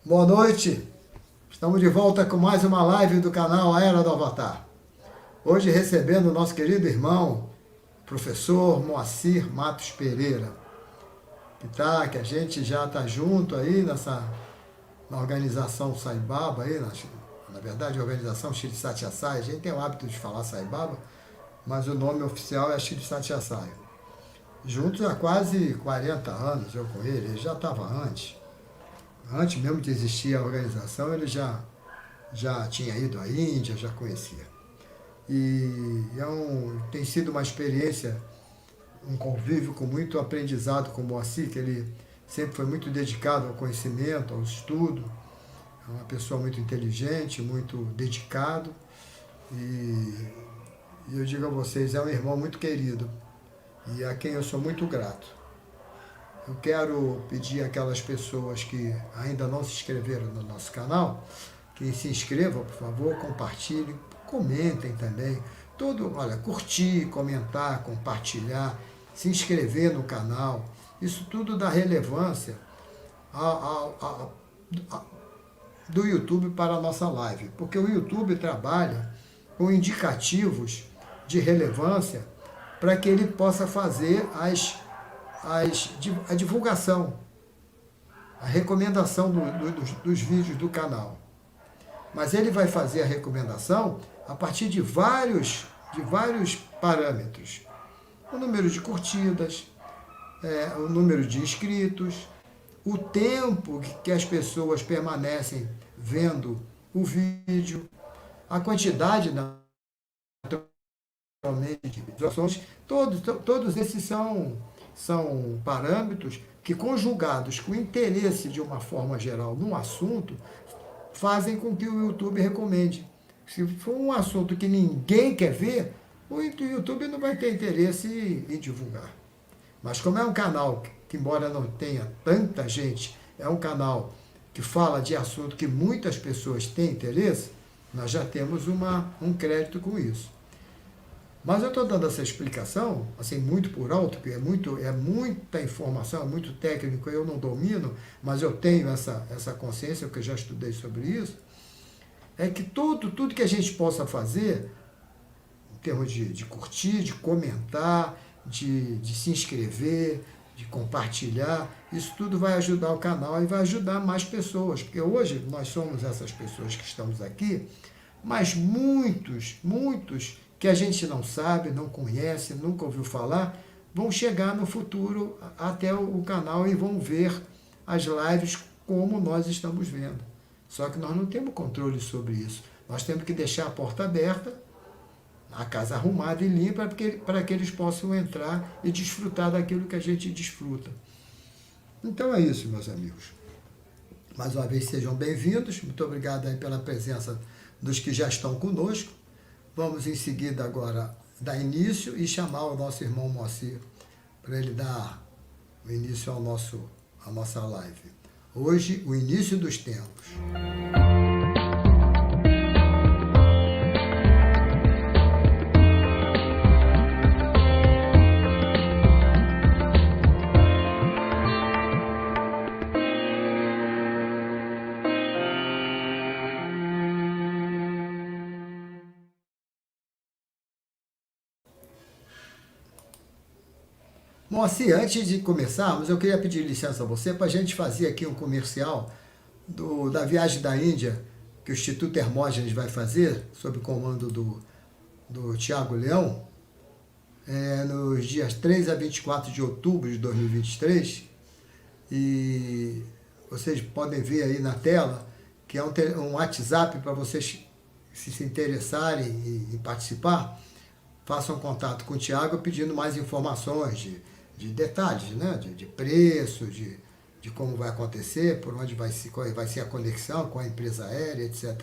Boa noite, estamos de volta com mais uma live do canal A Era do Avatar. Hoje recebendo o nosso querido irmão, professor Moacir Matos Pereira, que a gente já está junto aí na organização Sai Baba, aí, na verdade a organização Shri Satya Sai. A gente tem o hábito de falar Sai Baba, mas o nome oficial é Shri Satya Sai. Juntos há quase 40 anos eu com ele já estava antes. Antes mesmo de existir a organização, ele já tinha ido à Índia, já conhecia. E tem sido uma experiência, um convívio com muito aprendizado com o Moacir, que ele sempre foi muito dedicado ao conhecimento, ao estudo. É uma pessoa muito inteligente, muito dedicado. E eu digo a vocês, é um irmão muito querido e a quem eu sou muito grato. Eu quero pedir àquelas pessoas que ainda não se inscreveram no nosso canal, que se inscrevam, por favor, compartilhem, comentem também. Olha, curtir, comentar, compartilhar, se inscrever no canal. Isso tudo dá relevância do YouTube para a nossa live, porque o YouTube trabalha com indicativos de relevância para que ele possa fazer a divulgação, a recomendação dos vídeos do canal. Mas ele vai fazer a recomendação a partir de vários parâmetros. O número de curtidas, o número de inscritos, o tempo que as pessoas permanecem vendo o vídeo, a quantidade de visualizações. Todos esses são parâmetros que, conjugados com o interesse de uma forma geral num assunto, fazem com que o YouTube recomende. Se for um assunto que ninguém quer ver, o YouTube não vai ter interesse em divulgar. Mas como é um canal que, embora não tenha tanta gente, é um canal que fala de assunto que muitas pessoas têm interesse, nós já temos um crédito com isso. Mas eu estou dando essa explicação, assim, muito por alto, porque é muita informação, é muito técnico, eu não domino, mas eu tenho essa consciência, porque eu já estudei sobre isso, é que tudo que a gente possa fazer, em termos de curtir, de comentar, de se inscrever, de compartilhar, isso tudo vai ajudar o canal e vai ajudar mais pessoas, porque hoje nós somos essas pessoas que estamos aqui, mas muitos que a gente não sabe, não conhece, nunca ouviu falar, vão chegar no futuro até o canal e vão ver as lives como nós estamos vendo. Só que nós não temos controle sobre isso. Nós temos que deixar a porta aberta, a casa arrumada e limpa, para que eles possam entrar e desfrutar daquilo que a gente desfruta. Então é isso, meus amigos. Mais uma vez, sejam bem-vindos. Muito obrigado aí pela presença dos que já estão conosco. Vamos em seguida agora dar início e chamar o nosso irmão Moacir para ele dar o início à nossa live. Hoje, o início dos tempos. Moacir, antes de começarmos, eu queria pedir licença a você para a gente fazer aqui um comercial da viagem da Índia que o Instituto Hermógenes vai fazer, sob o comando do Tiago Leão, nos dias 3 a 24 de outubro de 2023. E vocês podem ver aí na tela que é um WhatsApp para vocês se interessarem em participar. Façam contato com o Tiago pedindo mais informações de detalhes, né? de preço, de como vai acontecer, por onde qual vai ser a conexão com a empresa aérea, etc.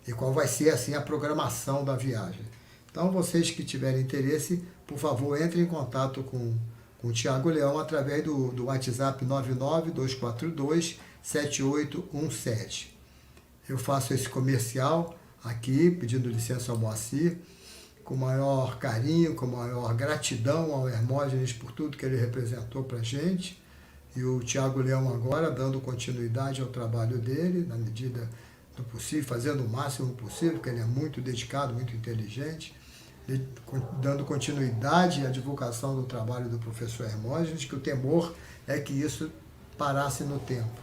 E qual vai ser assim, a programação da viagem. Então, vocês que tiverem interesse, por favor, entrem em contato com o Tiago Leão através do WhatsApp 992427817. Eu faço esse comercial aqui, pedindo licença ao Moacir, com o maior carinho, com a maior gratidão ao Hermógenes por tudo que ele representou para a gente. E o Tiago Leão agora dando continuidade ao trabalho dele, na medida do possível, fazendo o máximo possível, porque ele é muito dedicado, muito inteligente, dando continuidade à divulgação do trabalho do professor Hermógenes, que o temor é que isso parasse no tempo.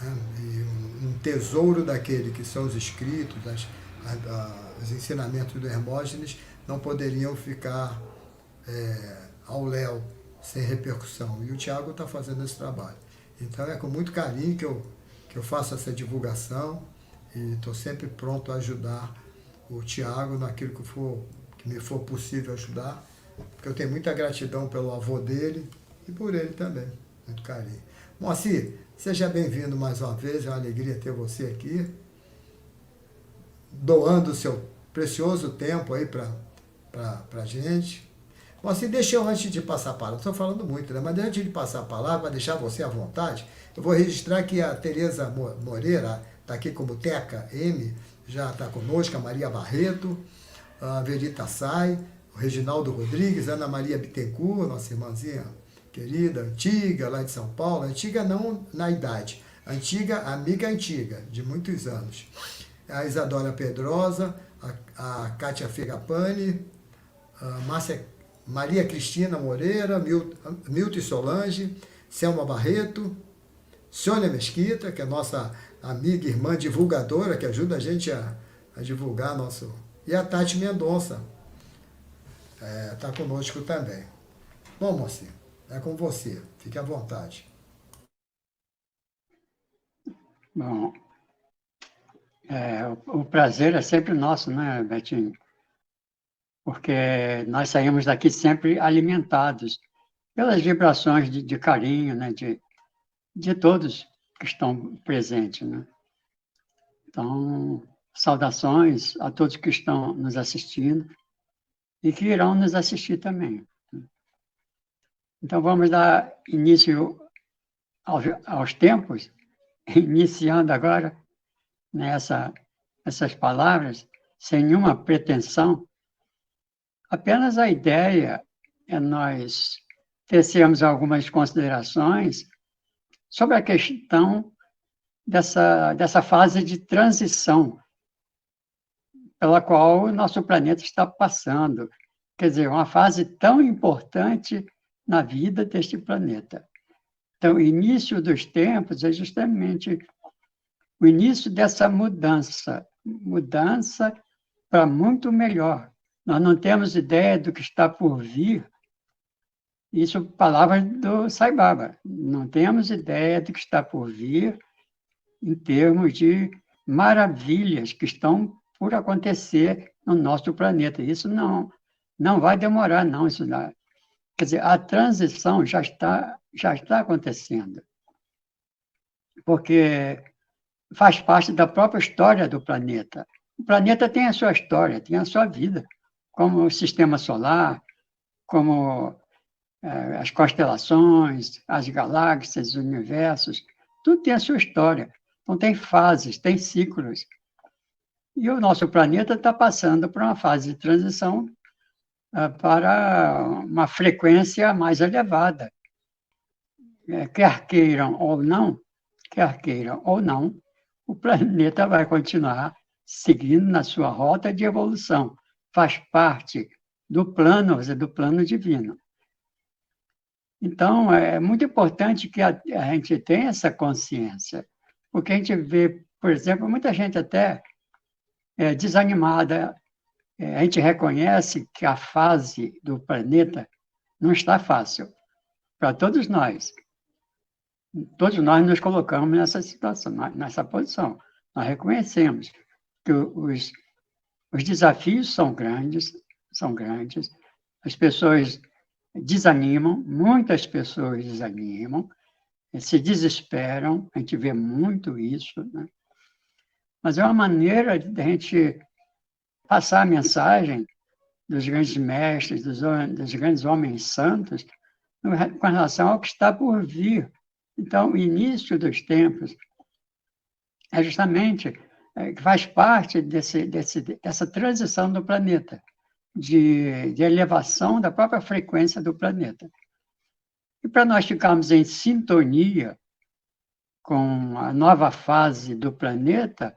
E um tesouro daquele que são os escritos, os ensinamentos do Hermógenes, não poderiam ficar ao léu, sem repercussão. E o Tiago está fazendo esse trabalho. Então é com muito carinho que eu faço essa divulgação e estou sempre pronto a ajudar o Tiago naquilo que me for possível ajudar, porque eu tenho muita gratidão pelo avô dele e por ele também. Muito carinho. Moacir, seja bem-vindo mais uma vez, é uma alegria ter você aqui, doando o seu precioso tempo aí para a gente. Moacir, deixa eu, antes de passar a palavra, estou falando muito, né? Mas antes de passar a palavra, para deixar você à vontade, eu vou registrar que a Tereza Moreira está aqui como Teca M, já está conosco, a Maria Barreto, a Verita Sai, o Reginaldo Rodrigues, Ana Maria Bittencourt, nossa irmãzinha querida, antiga, lá de São Paulo, antiga não na idade, antiga, amiga antiga, de muitos anos. A Isadora Pedrosa, a Kátia Fegapani, a Maria Cristina Moreira, Milton Solange, Selma Barreto, Sônia Mesquita, que é nossa amiga, irmã divulgadora, que ajuda a gente a divulgar nosso... E a Tati Mendonça está conosco também. Bom, Moacir, é com você. Fique à vontade. Bom, o prazer é sempre nosso, né, Betinho? Porque nós saímos daqui sempre alimentados pelas vibrações de carinho, né, de todos que estão presentes, né? Então, saudações a todos que estão nos assistindo e que irão nos assistir também. Então, vamos dar início aos tempos, iniciando agora essas palavras, sem nenhuma pretensão, apenas a ideia é nós tecermos algumas considerações sobre a questão dessa fase de transição pela qual o nosso planeta está passando. Quer dizer, uma fase tão importante na vida deste planeta. Então, o início dos tempos é justamente o início dessa mudança para muito melhor. Nós não temos ideia do que está por vir. Isso, palavras do Sai Baba. Não temos ideia do que está por vir em termos de maravilhas que estão por acontecer no nosso planeta. Isso não vai demorar, não. Isso não. Quer dizer, a transição já está acontecendo. Porque faz parte da própria história do planeta. O planeta tem a sua história, tem a sua vida, como o sistema solar, como as constelações, as galáxias, os universos, tudo tem a sua história. Então, tem fases, tem ciclos. E o nosso planeta está passando por uma fase de transição para uma frequência mais elevada. Quer queiram ou não, o planeta vai continuar seguindo na sua rota de evolução. Faz parte do plano divino. Então, é muito importante que a gente tenha essa consciência, porque a gente vê, por exemplo, muita gente até desanimada. A gente reconhece que a fase do planeta não está fácil para todos nós. Todos nós nos colocamos nessa situação, nessa posição. Nós reconhecemos que os desafios são grandes, as pessoas desanimam, muitas pessoas desanimam, se desesperam, a gente vê muito isso, né? Mas é uma maneira de a gente passar a mensagem dos grandes mestres, dos grandes homens santos, com relação ao que está por vir. Então, o início dos tempos é justamente que faz parte dessa transição do planeta, de elevação da própria frequência do planeta. E para nós ficarmos em sintonia com a nova fase do planeta,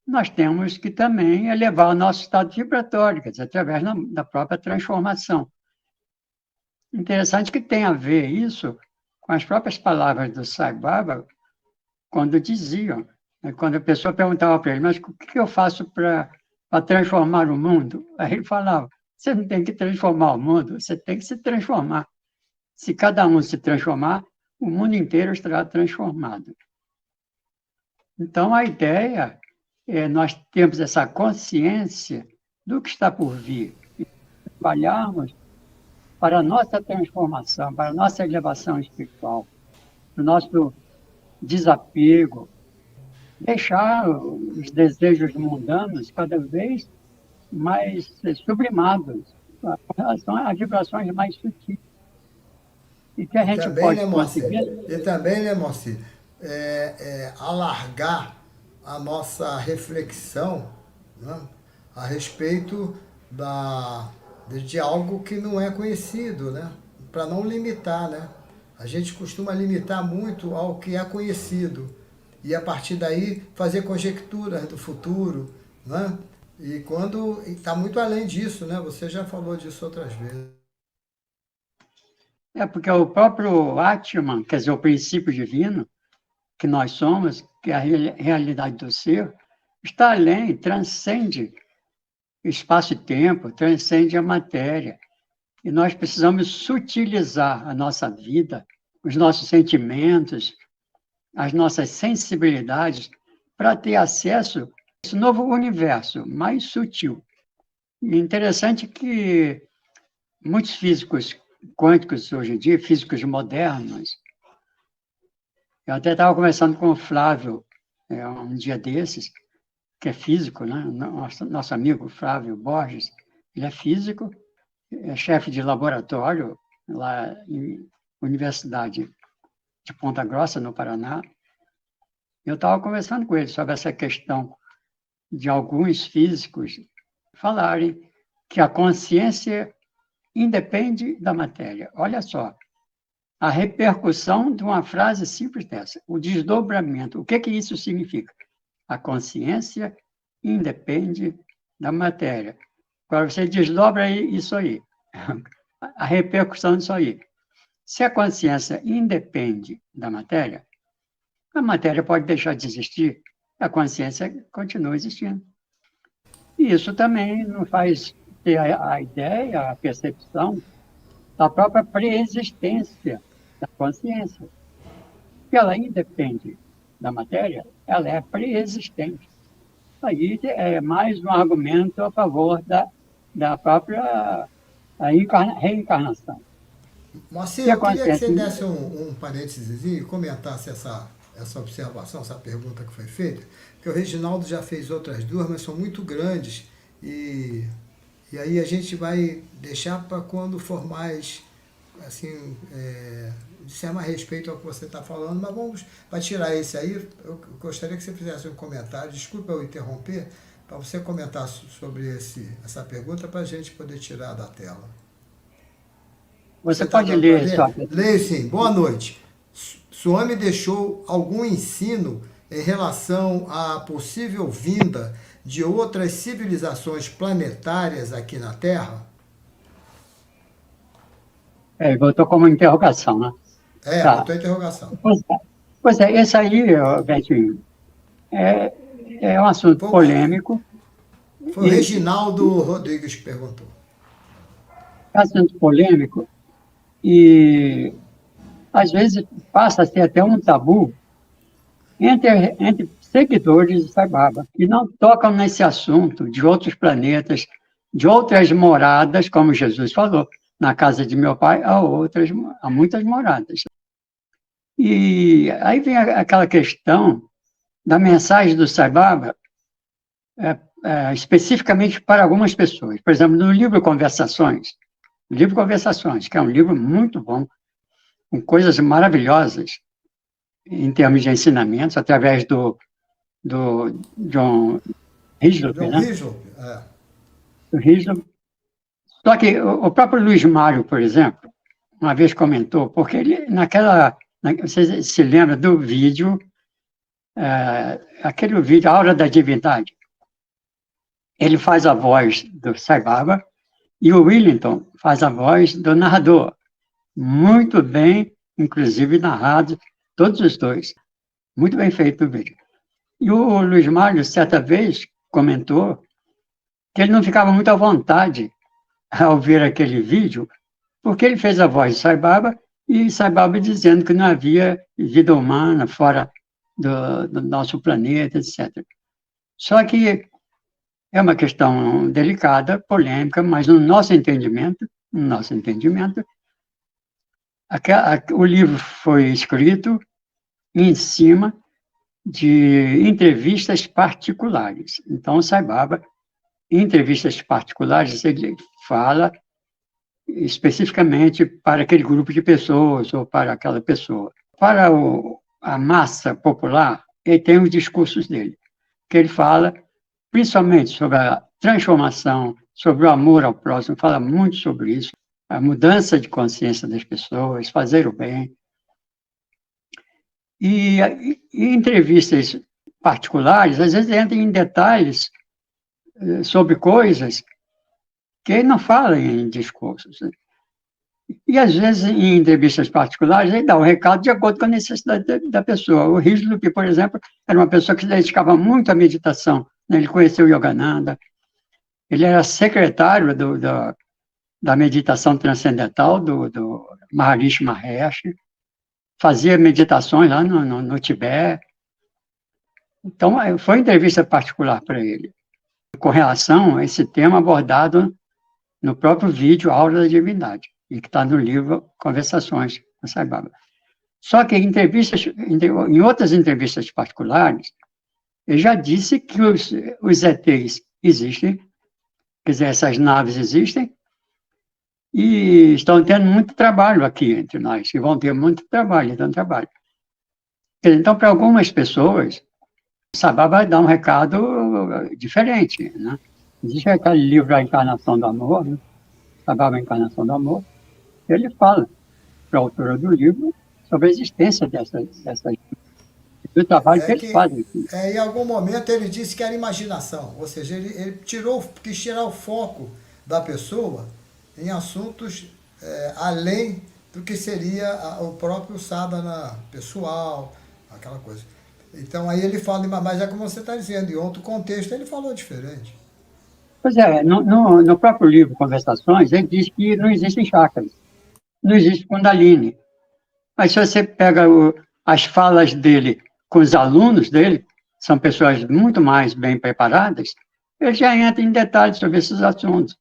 nós temos que também elevar o nosso estado vibratório, quer dizer, através da própria transformação. Interessante que tem a ver isso com as próprias palavras do Sai Baba, quando diziam, né, quando a pessoa perguntava para ele, mas o que eu faço para transformar o mundo? Aí ele falava, você não tem que transformar o mundo, você tem que se transformar. Se cada um se transformar, o mundo inteiro estará transformado. Então, a ideia é nós termos essa consciência do que está por vir e trabalharmos para a nossa transformação, para a nossa elevação espiritual, para o nosso desapego, deixar os desejos mundanos cada vez mais sublimados, com relação a vibrações mais sutis. E que a gente também, pode né, Moacir? conseguir. E também, né, Moacir? Alargar a nossa reflexão, né, a respeito de algo que não é conhecido, né? Para não limitar, né? A gente costuma limitar muito ao que é conhecido e a partir daí fazer conjecturas do futuro, né? E quando está muito além disso, né? Você já falou disso outras vezes. É porque o próprio Atman, quer dizer, o princípio divino, que nós somos, que é a realidade do ser, está além, transcende espaço e tempo, transcende a matéria. E nós precisamos sutilizar a nossa vida, os nossos sentimentos, as nossas sensibilidades, para ter acesso a esse novo universo mais sutil. E é interessante que muitos físicos quânticos hoje em dia, físicos modernos, eu até estava conversando com o Flávio um dia desses, que é físico, né? Nosso amigo Flávio Borges, ele é físico, é chefe de laboratório lá em Universidade de Ponta Grossa, no Paraná. Eu estava conversando com ele sobre essa questão de alguns físicos falarem que a consciência independe da matéria. Olha só, a repercussão de uma frase simples dessa, o desdobramento. O que isso significa? A consciência independe da matéria. Agora, você desdobra isso aí, a repercussão disso aí. Se a consciência independe da matéria, a matéria pode deixar de existir, a consciência continua existindo. E isso também nos faz ter a ideia, a percepção da própria preexistência da consciência. Porque ela independe da matéria, ela é preexistente. Aí é mais um argumento a favor da própria reencarnação. Moacir, eu queria que você desse um parênteses e comentasse essa observação, essa pergunta que foi feita, que o Reginaldo já fez outras duas, mas são muito grandes e aí a gente vai deixar para quando for mais, assim, disser mais respeito ao que você está falando, mas vamos, para tirar esse aí, eu gostaria que você fizesse um comentário, desculpa eu interromper, para você comentar sobre essa pergunta para a gente poder tirar da tela. Você pode ler, só. Leio sim. Boa noite. Swami deixou algum ensino em relação à possível vinda de outras civilizações planetárias aqui na Terra? Botou como interrogação, né? Tá. Botou interrogação. Pois é, esse aí, Betinho, é um assunto polêmico. Foi o Reginaldo Rodrigues que perguntou. É um assunto polêmico e, às vezes, passa a ser até um tabu entre seguidores de Sai Baba, que não tocam nesse assunto de outros planetas, de outras moradas, como Jesus falou, na casa de meu pai há muitas moradas. E aí vem aquela questão da mensagem do Sai Baba, especificamente para algumas pessoas. Por exemplo, no livro Conversações, que é um livro muito bom, com coisas maravilhosas em termos de ensinamentos, através do John Hislop, né? Do Hislop. Só que o próprio Luiz Mário, por exemplo, uma vez comentou, porque ele, você se lembra do vídeo, aquele vídeo, A Hora da Divindade. Ele faz a voz do Sai Baba e o Willington faz a voz do narrador. Muito bem, inclusive narrado, todos os dois. Muito bem feito o vídeo. E o Luiz Mário, certa vez, comentou que ele não ficava muito à vontade ao ver aquele vídeo, porque ele fez a voz de Sai Baba e Sai Baba dizendo que não havia vida humana fora do nosso planeta, etc. Só que é uma questão delicada, polêmica, mas no nosso entendimento, o livro foi escrito em cima de entrevistas particulares. Então, o Sai Baba, em entrevistas particulares, ele fala especificamente para aquele grupo de pessoas ou para aquela pessoa. Para a massa popular, ele tem os discursos dele, que ele fala principalmente sobre a transformação, sobre o amor ao próximo, fala muito sobre isso, a mudança de consciência das pessoas, fazer o bem. E em entrevistas particulares, às vezes entra em detalhes sobre coisas que ele não fala em discursos. E, às vezes, em entrevistas particulares, ele dá um recado de acordo com a necessidade da pessoa. O Hislop, por exemplo, era uma pessoa que se dedicava muito à meditação. Ele conheceu Yogananda, ele era secretário da meditação transcendental do Maharishi Mahesh, fazia meditações lá no Tibete. Então, foi entrevista particular para ele, com relação a esse tema abordado no próprio vídeo Aura da Divindade, e que está no livro Conversações com Sai Baba. Só que em outras entrevistas particulares, ele já disse que os ETs existem, quer dizer, essas naves existem, e estão tendo muito trabalho aqui entre nós, e vão ter muito trabalho, dando trabalho. Então, para algumas pessoas, Sai Baba vai dar um recado diferente, né? Existe aquele livro A Encarnação do Amor, né? Sai Baba, A Encarnação do Amor. Ele fala para a autora do livro sobre a existência do trabalho que eles fazem. Em algum momento ele disse que era imaginação, ou seja, ele quis tirar o foco da pessoa em assuntos além do que seria o próprio sadhana pessoal, aquela coisa. Então aí ele fala, mas é como você está dizendo, em outro contexto ele falou diferente. Pois é, no próprio livro Conversações, ele diz que não existem chakras, não existe Kundalini. Mas se você pega as falas dele com os alunos dele, são pessoas muito mais bem preparadas, ele já entra em detalhes sobre esses assuntos.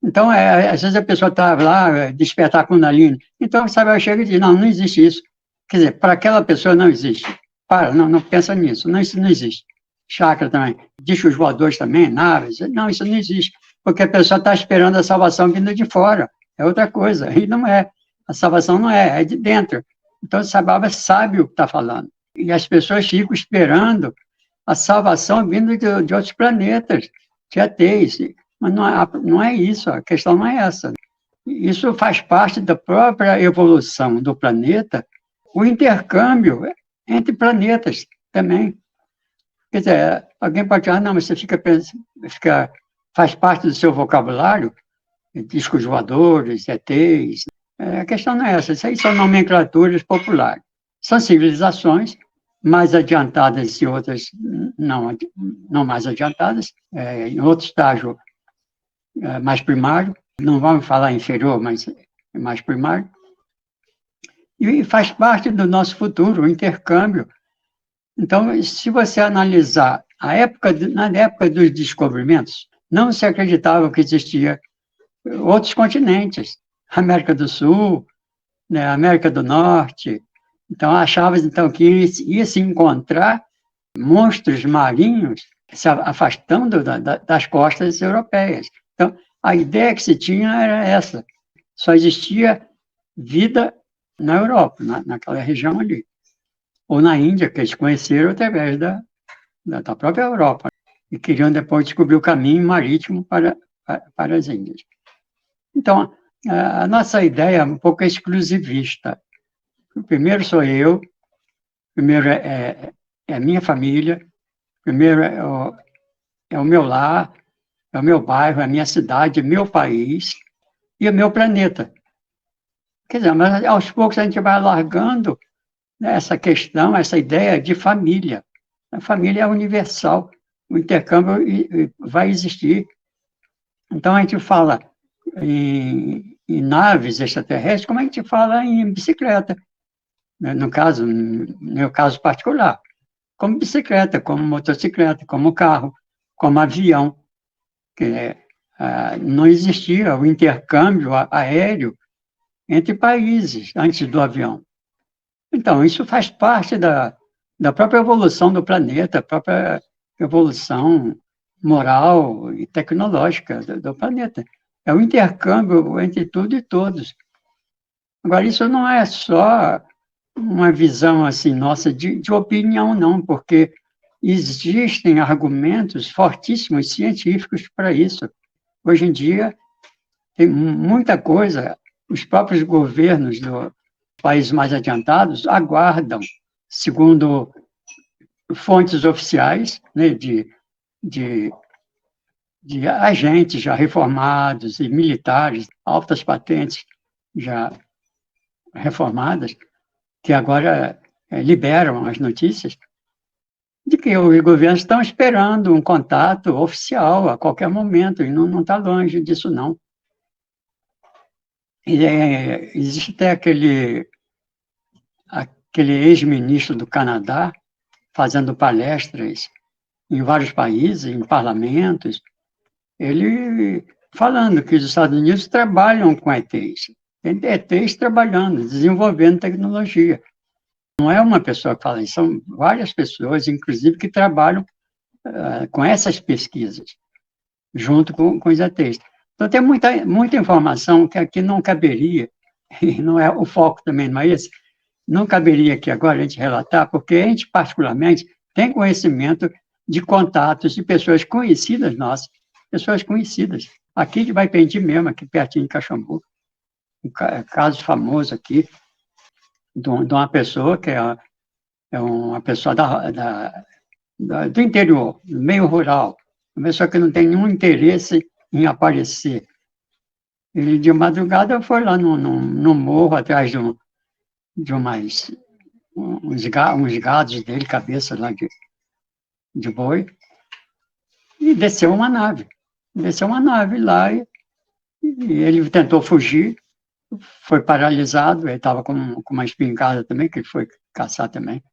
Então, às vezes a pessoa está lá, despertar Kundalini, então, sabe, chega e diz, não existe isso. Quer dizer, para aquela pessoa não existe. Não pensa nisso, não, isso não existe. Chakra também, discos voadores também, naves, não, isso não existe, porque a pessoa está esperando a salvação vindo de fora, é outra coisa, e não é. A salvação não é de dentro. Então, o Sai Baba sabe o que está falando. E as pessoas ficam esperando a salvação vindo de outros planetas, de ETs. Mas não é isso, a questão não é essa. Isso faz parte da própria evolução do planeta, o intercâmbio entre planetas também. Quer dizer, alguém pode dizer, não, mas você faz parte do seu vocabulário, discos voadores, ETs. A questão não é essa, isso aí são nomenclaturas populares. São civilizações mais adiantadas e outras não mais adiantadas, em outro estágio mais primário, não vamos falar inferior, mas mais primário, e faz parte do nosso futuro, o intercâmbio. Então, se você analisar na época dos descobrimentos, não se acreditava que existia outros continentes, América do Sul, né, América do Norte. Então, achava então, que ia se encontrar monstros marinhos se afastando das costas europeias. Então, a ideia que se tinha era essa. Só existia vida na Europa, naquela região ali. Ou na Índia, que eles conheceram através da própria Europa. E queriam depois descobrir o caminho marítimo para as Índias. Então, A nossa ideia é um pouco exclusivista. Primeiro sou eu, primeiro é a minha família, primeiro é o meu lar, é o meu bairro, é a minha cidade, é meu país e o meu planeta. Quer dizer, mas aos poucos a gente vai largando, né, essa questão, essa ideia de família. A família é universal, o intercâmbio vai existir. Então a gente fala em naves extraterrestres, como a gente fala em bicicleta, né? No meu caso particular, como bicicleta, como motocicleta, como carro, como avião, que não existia o intercâmbio aéreo entre países antes do avião. Então, isso faz parte da própria evolução do planeta, a própria evolução moral e tecnológica do planeta. É o intercâmbio entre tudo e todos. Agora, isso não é só uma visão assim nossa de opinião, não, porque existem argumentos fortíssimos científicos para isso. Hoje em dia, tem muita coisa, os próprios governos dos países mais adiantados aguardam, segundo fontes oficiais, né, de agentes já reformados e militares, altas patentes já reformadas, que agora liberam as notícias, de que os governos estão esperando um contato oficial a qualquer momento, e não está longe disso, não. E, existe até aquele ex-ministro do Canadá fazendo palestras em vários países, em parlamentos, ele falando que os Estados Unidos trabalham com ETs. Tem ETs trabalhando, desenvolvendo tecnologia. Não é uma pessoa que fala isso, são várias pessoas, inclusive, que trabalham com essas pesquisas, junto com os ETs. Então, tem muita informação que aqui não caberia, e não é o foco também, não é esse, não caberia aqui agora a gente relatar, porque a gente, particularmente, tem conhecimento de contatos de pessoas conhecidas nossas, pessoas conhecidas. Aqui de Baipendi mesmo, aqui pertinho de Caxambu, um caso famoso aqui, de uma pessoa que é uma pessoa do interior, do meio rural, uma pessoa que não tem nenhum interesse em aparecer. Ele, de madrugada, foi lá no morro, atrás de uns gados dele, cabeça lá de boi, e desceu uma nave. Desceu uma nave lá e ele tentou fugir, foi paralisado, ele estava com uma espingarda também, que ele foi caçar também.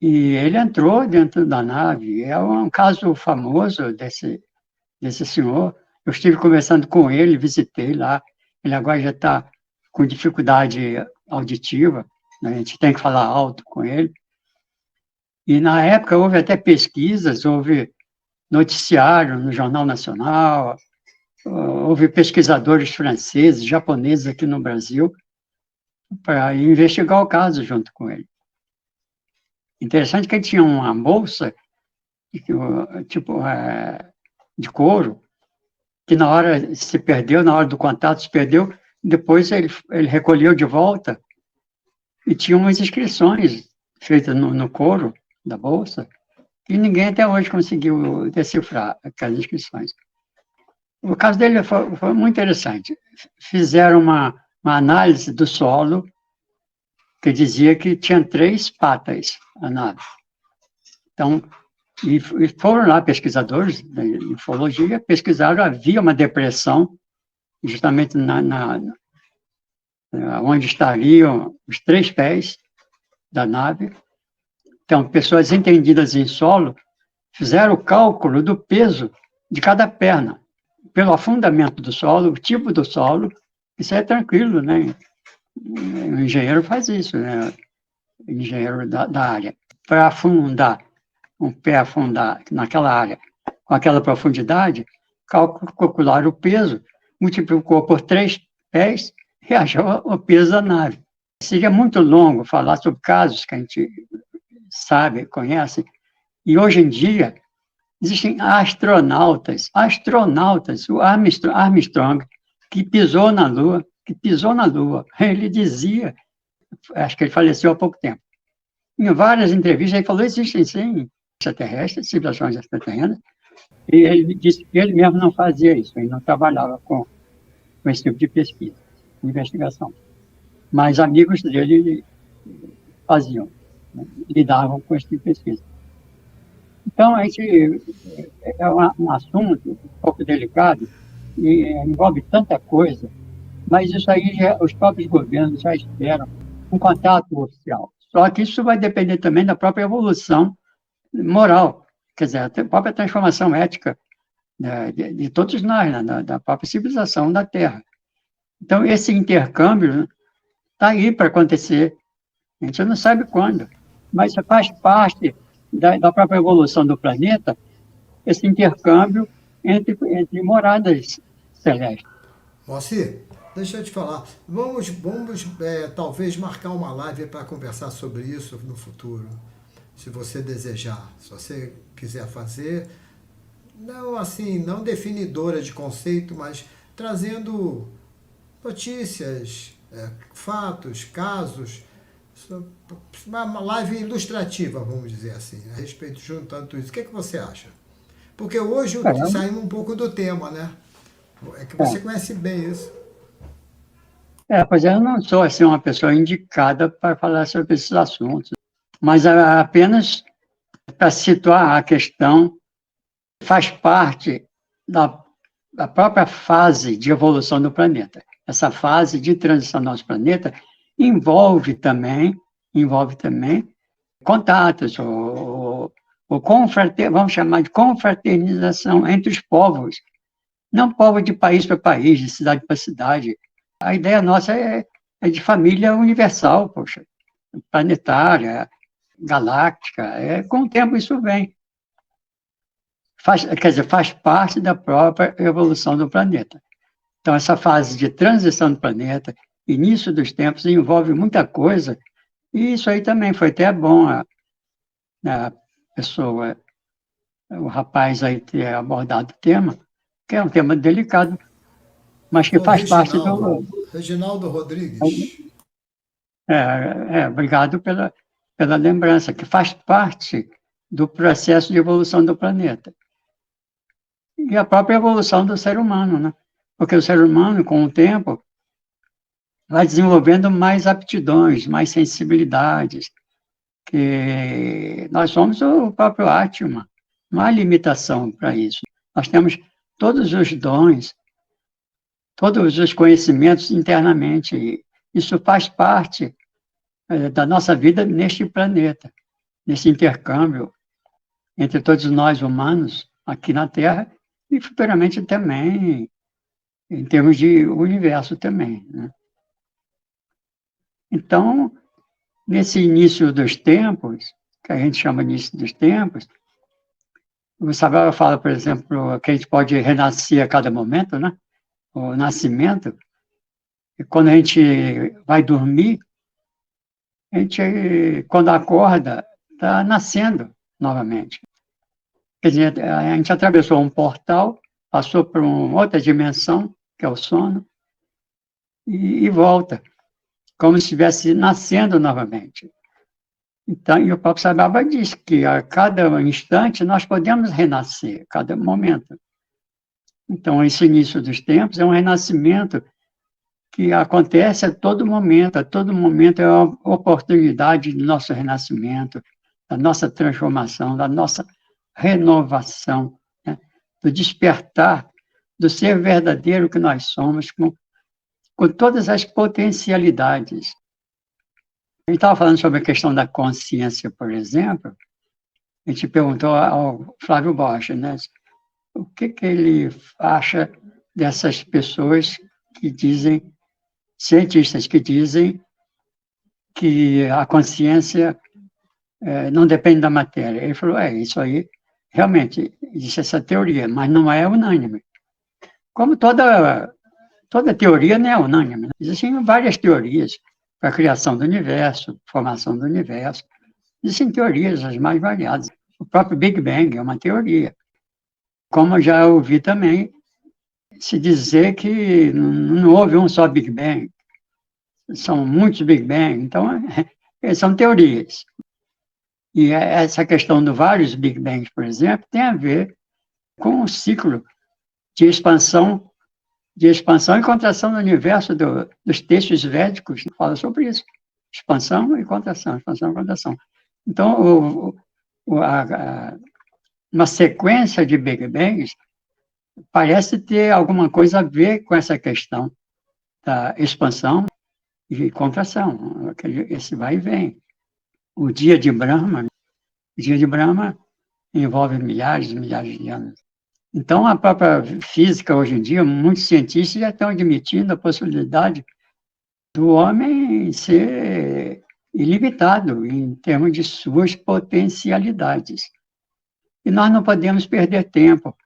E ele entrou dentro da nave. É um caso famoso desse senhor. Eu estive conversando com ele, visitei lá. Ele agora já está com dificuldade auditiva, né? A gente tem que falar alto com ele. E, na época, houve até pesquisas, houve noticiário no Jornal Nacional, houve pesquisadores franceses, japoneses aqui no Brasil, para investigar o caso junto com ele. Interessante que ele tinha uma bolsa, tipo, de couro, que na hora se perdeu, na hora do contato se perdeu, depois ele recolheu de volta e tinha umas inscrições feitas no couro da bolsa, e ninguém até hoje conseguiu decifrar aquelas inscrições. O caso dele foi muito interessante. Fizeram uma análise do solo que dizia que tinha 3 patas a nave. Então, e foram lá pesquisadores da ufologia, pesquisaram, havia uma depressão, justamente onde estariam os 3 pés da nave. Então, pessoas entendidas em solo fizeram o cálculo do peso de cada perna, pelo afundamento do solo, o tipo do solo. Isso é tranquilo, né? O engenheiro faz isso, né? O engenheiro da área. Para afundar, um pé afundar naquela área, com aquela profundidade, calcularam o peso, multiplicou por 3 pés e achou o peso da nave. Seria muito longo falar sobre casos que a gente sabe, conhece, e hoje em dia existem astronautas, o Armstrong que pisou na Lua, que pisou na Lua. Ele dizia, acho que ele faleceu há pouco tempo, em várias entrevistas, ele falou, existem sim extraterrestres, civilizações extraterrenas, e ele disse que ele mesmo não fazia isso, ele não trabalhava com esse tipo de pesquisa, investigação. Mas amigos dele faziam, né? Lidavam com esse tipo de pesquisa. Então, esse é um assunto um pouco delicado e envolve tanta coisa, mas isso aí os próprios governos já esperam um contato oficial. Só que isso vai depender também da própria evolução moral, quer dizer, a própria transformação ética, né, de todos nós, né, da própria civilização da Terra. Então, esse intercâmbio está aí para acontecer. A gente não sabe quando, mas faz parte da própria evolução do planeta, esse intercâmbio entre moradas celestes. Moacir, deixa eu te falar. Vamos talvez marcar uma live para conversar sobre isso no futuro, se você desejar. Se você quiser fazer, não assim, não definidora de conceito, mas trazendo notícias, fatos, casos, uma live ilustrativa, vamos dizer assim, a respeito, juntando tudo isso. O que você acha? Porque hoje saímos um pouco do tema, né? É que você conhece bem isso. Pois eu não sou assim, uma pessoa indicada para falar sobre esses assuntos, mas apenas para situar a questão, faz parte da própria fase de evolução do planeta. Essa fase de transição do nosso planeta envolve também contatos, vamos chamar de confraternização entre os povos, não povo de país para país, de cidade para cidade. A ideia nossa é de família universal, poxa, planetária, galáctica. Com o tempo isso vem. Faz parte da própria evolução do planeta. Então, essa fase de transição do planeta, início dos tempos, envolve muita coisa, e isso aí também foi até bom a pessoa, o rapaz aí ter abordado o tema, que é um tema delicado, mas que faz parte do... Reginaldo Rodrigues. Obrigado pela lembrança, que faz parte do processo de evolução do planeta. E a própria evolução do ser humano, né? Porque o ser humano, com o tempo, vai desenvolvendo mais aptidões, mais sensibilidades, que nós somos o próprio Atma, não há limitação para isso. Nós temos todos os dons, todos os conhecimentos internamente. Isso faz parte da nossa vida neste planeta, nesse intercâmbio entre todos nós humanos aqui na Terra e futuramente também em termos de universo também, né? Então, nesse início dos tempos, que a gente chama de início dos tempos, o Sabela fala, por exemplo, que a gente pode renascer a cada momento, né? O nascimento. E quando a gente vai dormir, a gente, quando acorda, está nascendo novamente. Quer dizer, a gente atravessou um portal, passou por uma outra dimensão, que é o sono, e volta, como se estivesse nascendo novamente. Então, e o próprio Sai Baba diz que a cada instante nós podemos renascer, a cada momento. Então, esse início dos tempos é um renascimento que acontece a todo momento é uma oportunidade do nosso renascimento, da nossa transformação, da nossa renovação, né? Do despertar do ser verdadeiro que nós somos, com todas as potencialidades. A gente estava falando sobre a questão da consciência, por exemplo, a gente perguntou ao Flávio Bosch, né, o que ele acha dessas pessoas que dizem, cientistas que dizem que a consciência não depende da matéria. Ele falou, isso aí, realmente, existe essa teoria, mas não é unânime. Como toda teoria não é unânime, né? Existem várias teorias para a criação do universo, formação do universo. Existem teorias as mais variadas. O próprio Big Bang é uma teoria. Como eu já ouvi também, se dizer que não houve um só Big Bang, são muitos Big Bang, então são teorias. E essa questão de vários Big Bangs, por exemplo, tem a ver com um ciclo de expansão e contração do universo dos textos védicos, fala sobre isso. Expansão e contração, expansão e contração. Então, uma sequência de Big Bangs parece ter alguma coisa a ver com essa questão da expansão e contração, esse vai e vem. O dia de Brahma envolve milhares e milhares de anos. Então, a própria física, hoje em dia, muitos cientistas já estão admitindo a possibilidade do homem ser ilimitado em termos de suas potencialidades. E nós não podemos perder tempo,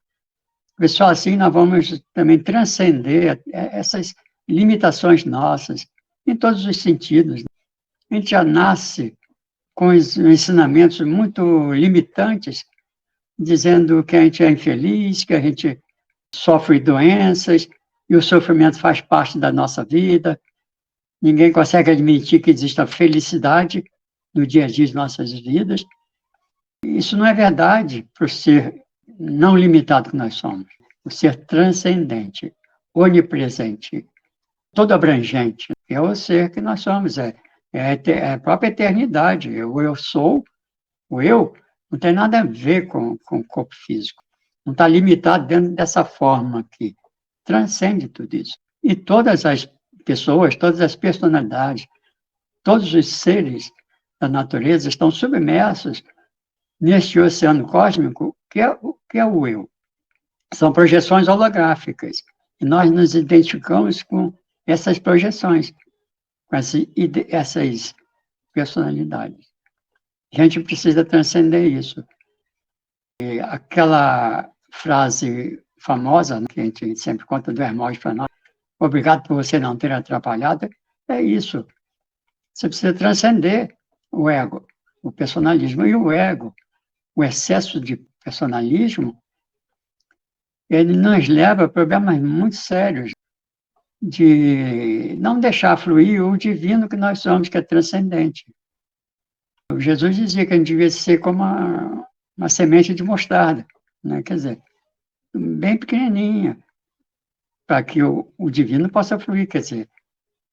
porque só assim nós vamos também transcender essas limitações nossas, em todos os sentidos. A gente já nasce com os ensinamentos muito limitantes, dizendo que a gente é infeliz, que a gente sofre doenças, e o sofrimento faz parte da nossa vida. Ninguém consegue admitir que exista felicidade no dia a dia de nossas vidas. Isso não é verdade para o ser não limitado que nós somos, o ser transcendente, onipresente, todo abrangente. É o ser que nós somos, é a própria eternidade. O eu sou, o eu, não tem nada a ver com o corpo físico. Não está limitado dentro dessa forma aqui. Transcende tudo isso. E todas as pessoas, todas as personalidades, todos os seres da natureza estão submersos neste oceano cósmico que é o eu. São projeções holográficas. E nós nos identificamos com essas projeções, com essas personalidades. A gente precisa transcender isso. E aquela frase famosa, que a gente sempre conta do Hermógenes para nós, obrigado por você não ter atrapalhado, é isso. Você precisa transcender o ego, o personalismo. E o ego, o excesso de personalismo, ele nos leva a problemas muito sérios de não deixar fluir o divino que nós somos, que é transcendente. Jesus dizia que a gente devia ser como uma semente de mostarda, né? Quer dizer, bem pequenininha, para que o divino possa fluir, quer dizer,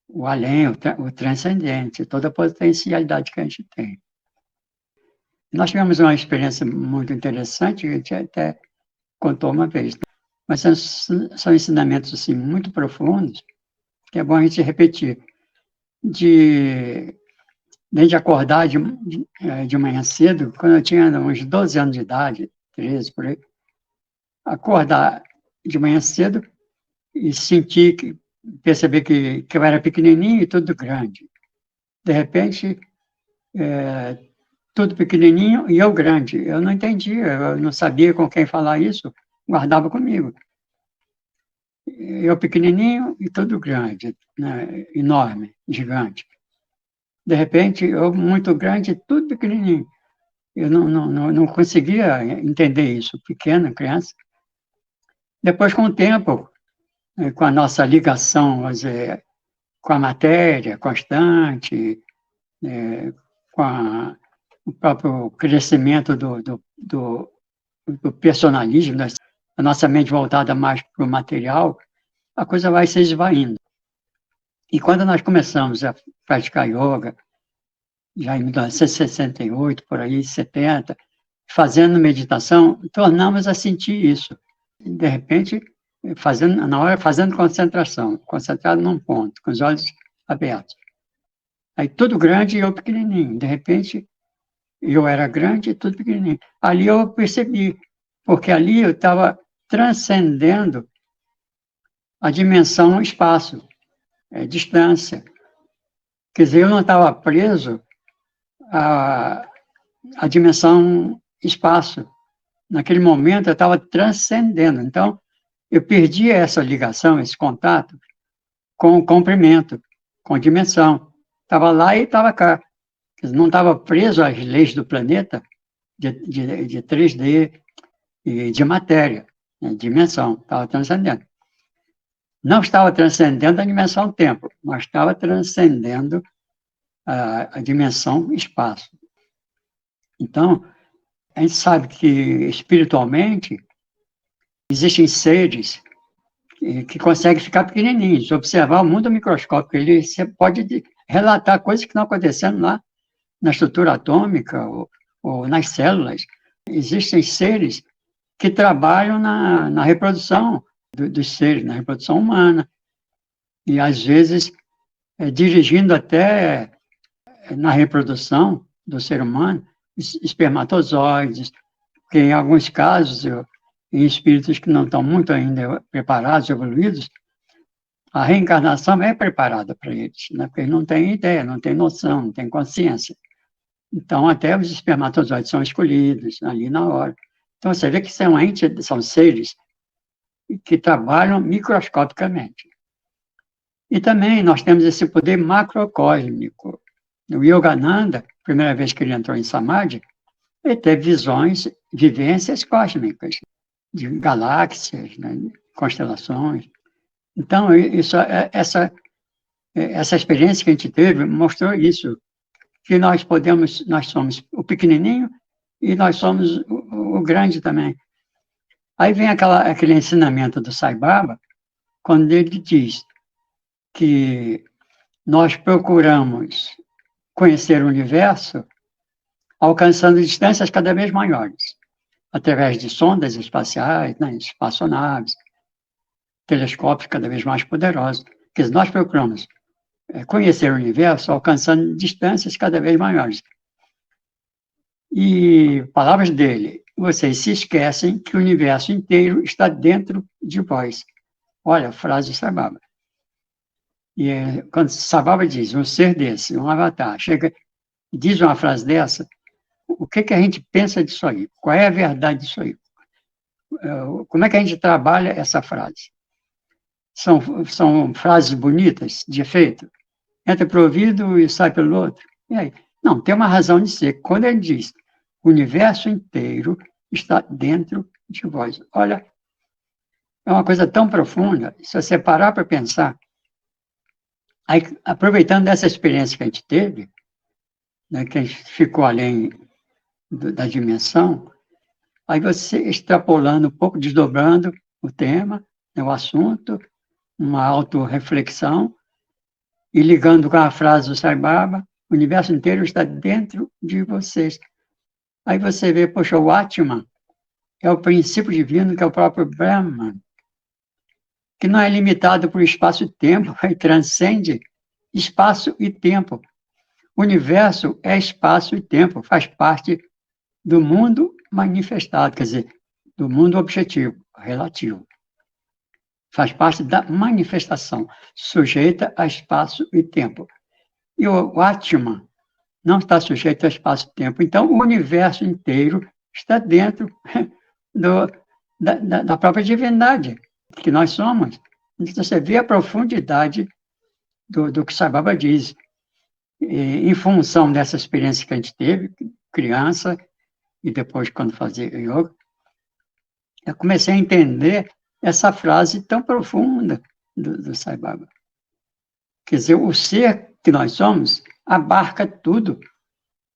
o além, o transcendente, toda a potencialidade que a gente tem. Nós tivemos uma experiência muito interessante, que a gente até contou uma vez, mas são ensinamentos assim, muito profundos, que é bom a gente repetir. Desde acordar de manhã cedo, quando eu tinha uns 12 anos de idade, 13 por aí, acordar de manhã cedo e perceber que eu era pequenininho e tudo grande. De repente, tudo pequenininho e eu grande. Eu não entendia, eu não sabia com quem falar isso, guardava comigo. Eu pequenininho e tudo grande, né? Enorme, gigante. De repente, eu muito grande, tudo pequenininho. Eu não conseguia entender isso, pequena, criança. Depois, com o tempo, com a nossa ligação, vamos dizer, com a matéria constante, com o próprio crescimento do personalismo, a nossa mente voltada mais para o material, a coisa vai se esvaindo. E quando nós começamos a praticar yoga, já em 1968, por aí, 70, fazendo meditação, tornamos a sentir isso. De repente, fazendo concentração, concentrado num ponto, com os olhos abertos. Aí tudo grande e eu pequenininho. De repente, eu era grande e tudo pequenininho. Ali eu percebi, porque ali eu estava transcendendo a dimensão espaço, distância. Quer dizer, eu não estava preso à dimensão espaço. Naquele momento, eu estava transcendendo. Então, eu perdi essa ligação, esse contato com o comprimento, com a dimensão. Estava lá e estava cá. Quer dizer, não estava preso às leis do planeta de 3D e de matéria, dimensão. Estava transcendendo. não estava transcendendo a dimensão tempo, mas estava transcendendo a dimensão espaço. Então, a gente sabe que espiritualmente existem seres que conseguem ficar pequenininhos, observar o mundo microscópico. Você pode relatar coisas que estão acontecendo lá na estrutura atômica ou nas células. Existem seres que trabalham na reprodução dos seres, na reprodução humana, e às vezes dirigindo até na reprodução do ser humano, espermatozoides, que em alguns casos, em espíritos que não estão muito ainda preparados, evoluídos, a reencarnação é preparada para eles, né? Porque eles não têm ideia, não têm noção, não têm consciência. Então, até os espermatozoides são escolhidos ali na hora. Então, você vê que são seres que trabalham microscopicamente. E também nós temos esse poder macrocósmico. O Yogananda, primeira vez que ele entrou em Samadhi, ele teve vivências cósmicas, de galáxias, né, constelações. Então, essa experiência que a gente teve mostrou isso, que nós somos o pequenininho e nós somos o grande também. Aí vem aquele ensinamento do Sai Baba, quando ele diz que nós procuramos conhecer o universo alcançando distâncias cada vez maiores, através de sondas espaciais, né, espaçonaves, telescópios cada vez mais poderosos. Quer dizer, nós procuramos conhecer o universo alcançando distâncias cada vez maiores. E, palavras dele, vocês se esquecem que o universo inteiro está dentro de vós. Olha a frase de Sai Baba. E quando Sai Baba diz, um ser desse, um avatar, chega e diz uma frase dessa, o que a gente pensa disso aí? Qual é a verdade disso aí? Como é que a gente trabalha essa frase? São frases bonitas, de efeito? Entra para o ouvido e sai pelo outro? E aí? Não, tem uma razão de ser. Quando ele diz, o universo inteiro está dentro de vós. Olha, é uma coisa tão profunda, se você parar para pensar, aí, aproveitando dessa experiência que a gente teve, né, que a gente ficou além da dimensão, aí você extrapolando um pouco, desdobrando o tema, né, o assunto, uma autorreflexão, e ligando com a frase do Sai Baba, o universo inteiro está dentro de vocês. Aí você vê, poxa, o Atman é o princípio divino, que é o próprio Brahman, que não é limitado por espaço e tempo, ele transcende espaço e tempo. O universo é espaço e tempo, faz parte do mundo manifestado, quer dizer, do mundo objetivo, relativo. Faz parte da manifestação, sujeita a espaço e tempo. E o Atman não está sujeito a espaço e tempo. Então, o universo inteiro está dentro da própria divindade que nós somos. Então, você vê a profundidade do que Sai Baba diz. E, em função dessa experiência que a gente teve, criança, e depois quando fazia yoga, eu comecei a entender essa frase tão profunda do Sai Baba. Quer dizer, o ser que nós somos abarca tudo,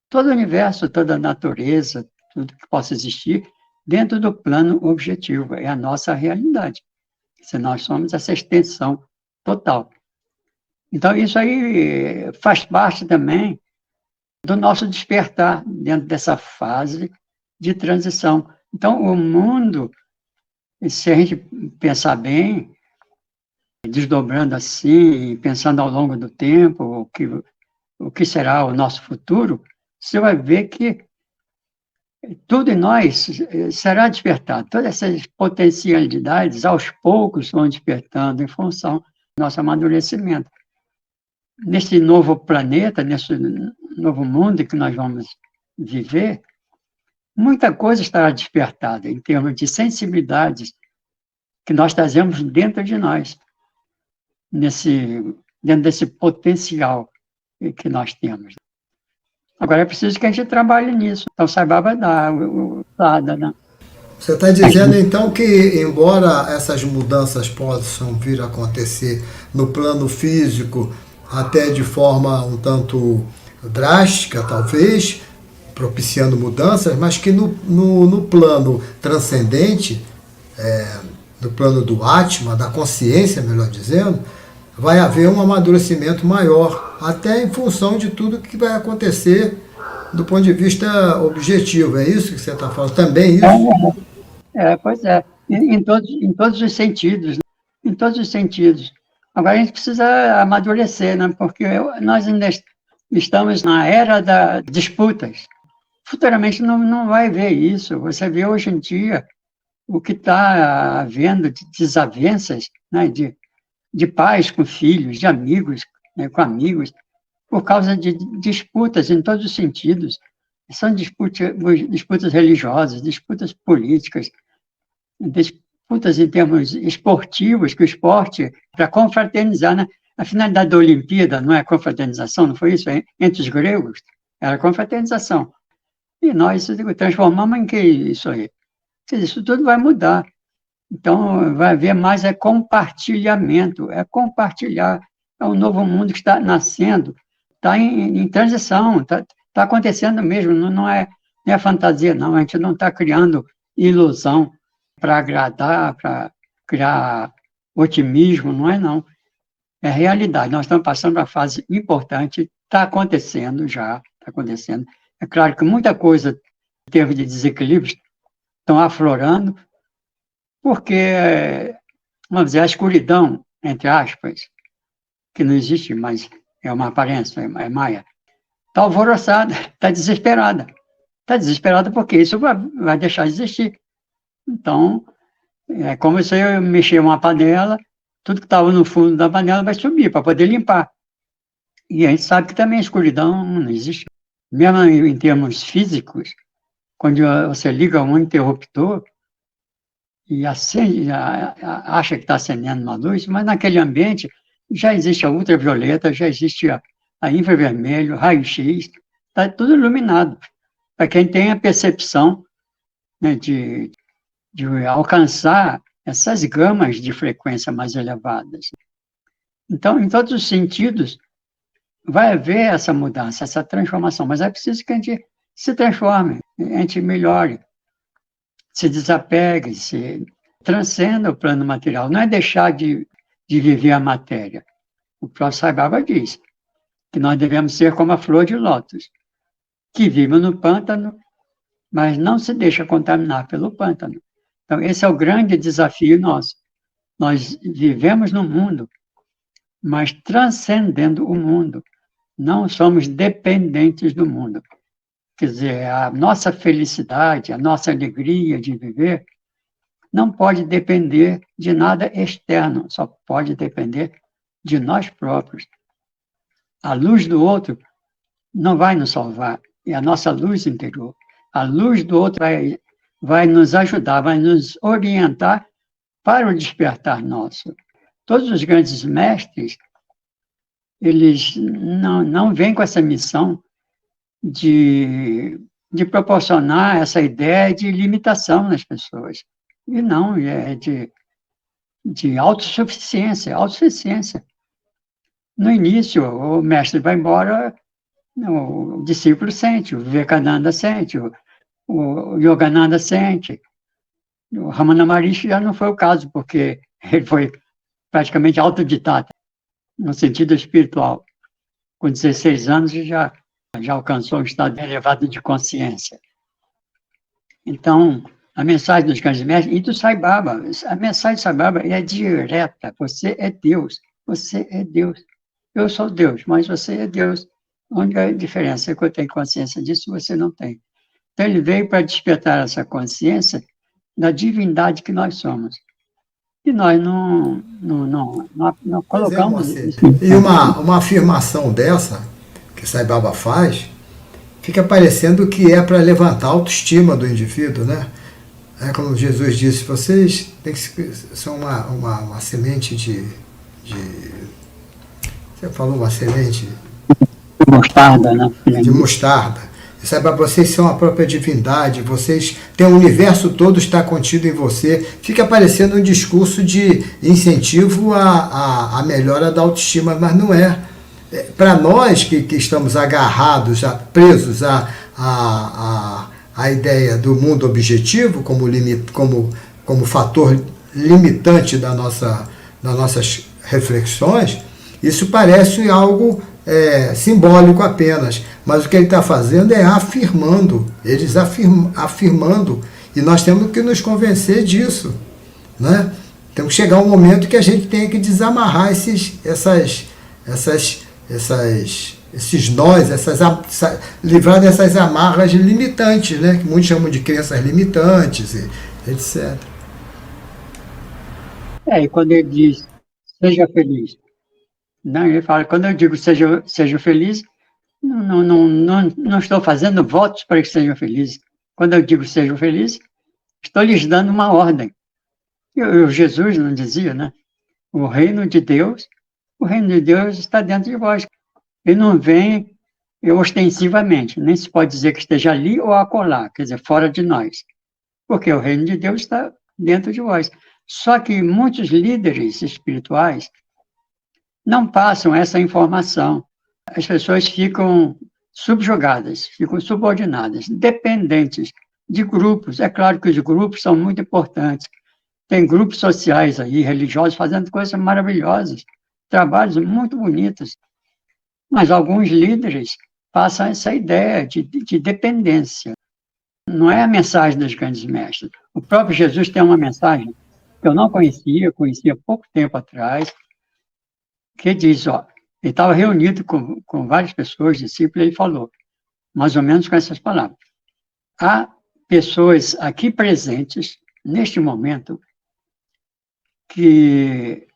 todo o universo, toda a natureza, tudo que possa existir, dentro do plano objetivo, é a nossa realidade. Se nós somos essa extensão total. Então, isso aí faz parte também do nosso despertar dentro dessa fase de transição. Então, o mundo, se a gente pensar bem, desdobrando assim, pensando ao longo do tempo, o que será o nosso futuro, você vai ver que tudo em nós será despertado. Todas essas potencialidades, aos poucos, vão despertando em função do nosso amadurecimento. Nesse novo planeta, nesse novo mundo que nós vamos viver, muita coisa estará despertada em termos de sensibilidades que nós trazemos dentro de nós, dentro desse potencial que nós temos. Agora é preciso que a gente trabalhe nisso. Então, Sai Baba dá, né? Você está dizendo então que, embora essas mudanças possam vir a acontecer no plano físico, até de forma um tanto drástica, talvez, propiciando mudanças, mas que no plano transcendente, no plano do Atma, da consciência, melhor dizendo, vai haver um amadurecimento maior, até em função de tudo que vai acontecer do ponto de vista objetivo. É isso que você está falando? Também isso? Pois é, em todos os sentidos, né? Em todos os sentidos. Agora a gente precisa amadurecer, né? Porque nós ainda estamos na era das disputas. Futuramente não vai ver isso. Você vê hoje em dia o que está havendo de desavenças, né? De pais com filhos, de amigos, né? Com amigos, por causa de disputas em todos os sentidos. São disputas religiosas, disputas políticas, disputas em termos esportivos, que o esporte, para confraternizar, né? A finalidade da Olimpíada não é confraternização, não foi isso? Entre os gregos, era confraternização. E nós transformamos em que isso aí? Isso tudo vai mudar. Então, vai haver mais compartilhamento, compartilhar. É um novo mundo que está nascendo, está em transição, está acontecendo mesmo, não é fantasia, não. A gente não está criando ilusão para agradar, para criar otimismo, não é não. É realidade. Nós estamos passando uma fase importante, está acontecendo já, está acontecendo. É claro que muita coisa em termos de desequilíbrios estão aflorando, porque, vamos dizer, a escuridão, entre aspas, que não existe, mas é uma aparência, é maia, está alvoroçada, está desesperada. Está desesperada porque isso vai deixar de existir. Então, é como se eu mexer uma panela, tudo que estava no fundo da panela vai subir para poder limpar. E a gente sabe que também a escuridão não existe. Mesmo em termos físicos, quando você liga um interruptor e acende, acha que está acendendo uma luz, mas naquele ambiente já existe a ultravioleta, já existe a infravermelho, raio-x, está tudo iluminado. Para quem tem a percepção, né, de alcançar essas gamas de frequência mais elevadas. Então, em todos os sentidos, vai haver essa mudança, essa transformação, mas é preciso que a gente se transforme, a gente melhore, se desapegue, se transcenda o plano material. Não é deixar de viver a matéria. O próprio Sai Baba diz que nós devemos ser como a flor de lótus, que vive no pântano, mas não se deixa contaminar pelo pântano. Então, esse é o grande desafio nosso. Nós vivemos no mundo, mas transcendendo o mundo. Não somos dependentes do mundo. Quer dizer, a nossa felicidade, a nossa alegria de viver, não pode depender de nada externo, só pode depender de nós próprios. A luz do outro não vai nos salvar, é a nossa luz interior. A luz do outro vai nos ajudar, vai nos orientar para o despertar nosso. Todos os grandes mestres, eles não vêm com essa missão de proporcionar essa ideia de limitação nas pessoas. E não, é de autossuficiência, autossuficiência. No início, o mestre vai embora, o discípulo sente, o Vivekananda sente, o Yogananda sente. O Ramana Maharishi já não foi o caso, porque ele foi praticamente autodidata, no sentido espiritual. Com 16 anos, já alcançou um estado elevado de consciência. Então, a mensagem dos grandes mestres, e do Sai Baba, a mensagem do Sai Baba é direta. Você é Deus, você é Deus. Eu sou Deus, mas você é Deus. A única diferença é que eu tenho consciência disso, você não tem. Então, ele veio para despertar essa consciência da divindade que nós somos. E nós não colocamos isso. E uma afirmação dessa, que Sai Baba faz, fica parecendo que é para levantar a autoestima do indivíduo, né? É como Jesus disse, vocês são uma semente de... Você falou uma semente... Mostarda, né? De mostarda. Saiba, vocês são a própria divindade, vocês têm o universo todo está contido em você. Fica parecendo um discurso de incentivo à melhora da autoestima, mas não é. Para nós que estamos agarrados, presos à ideia do mundo objetivo como fator limitante das nossas reflexões, isso parece algo simbólico apenas, mas o que ele está fazendo é afirmando, afirmando, e nós temos que nos convencer disso, né? Temos que chegar um momento que a gente tenha que desamarrar esses nós, livrar dessas amarras limitantes, né? Que muitos chamam de crenças limitantes, etc. E quando ele diz, seja feliz, não, ele fala, quando eu digo seja feliz, não estou fazendo votos para que sejam felizes. Quando eu digo sejam felizes, estou lhes dando uma ordem. Jesus não dizia, né? O reino de Deus está dentro de vós. Ele não vem ostensivamente, nem se pode dizer que esteja ali ou acolá, quer dizer, fora de nós. Porque o reino de Deus está dentro de vós. Só que muitos líderes espirituais não passam essa informação. As pessoas ficam subjugadas, ficam subordinadas, dependentes de grupos. É claro que os grupos são muito importantes. Tem grupos sociais aí, religiosos, fazendo coisas maravilhosas, trabalhos muito bonitos. Mas alguns líderes passam essa ideia de dependência. Não é a mensagem dos grandes mestres. O próprio Jesus tem uma mensagem que eu não conhecia pouco tempo atrás, que diz, ele estava reunido com várias pessoas, discípulos, e ele falou, mais ou menos com essas palavras. Há pessoas aqui presentes, neste momento, que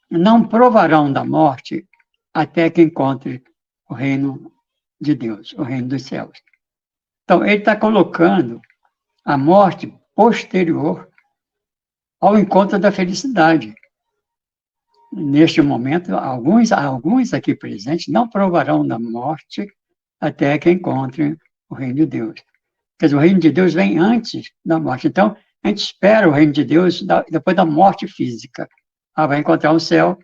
não provarão da morte até que encontre o reino de Deus, o reino dos céus. Então, ele está colocando a morte posterior ao encontro da felicidade. Neste momento, alguns aqui presentes não provarão da morte até que encontrem o reino de Deus. Quer dizer, o reino de Deus vem antes da morte. Então, a gente espera o reino de Deus depois da morte física. Vai encontrar o céu,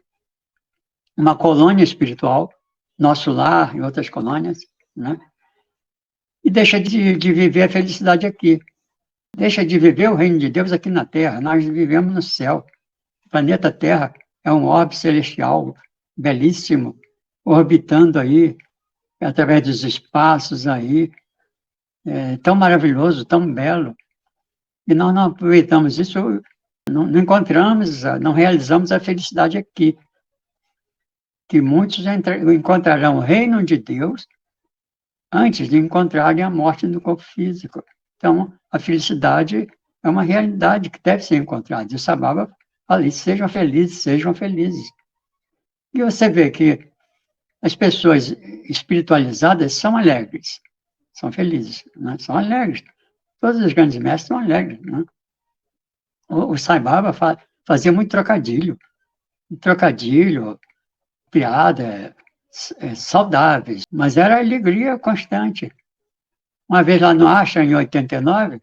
uma colônia espiritual, nosso lar e outras colônias, né? E deixa de viver a felicidade aqui. Deixa de viver o reino de Deus aqui na Terra. Nós vivemos no céu. O planeta Terra é um orbe celestial belíssimo, orbitando aí, através dos espaços aí, tão maravilhoso, tão belo. E nós não aproveitamos isso, não encontramos, não realizamos a felicidade aqui. Que muitos encontrarão o reino de Deus antes de encontrarem a morte no corpo físico. Então, a felicidade é uma realidade que deve ser encontrada. E o Sababa fala, sejam felizes, sejam felizes. E você vê que as pessoas espiritualizadas são alegres, são felizes, né? São alegres. Todos os grandes mestres são alegres, né? O Sai Baba fazia muito trocadilho, piada, saudáveis, mas era alegria constante. Uma vez lá no Ashram, em 89,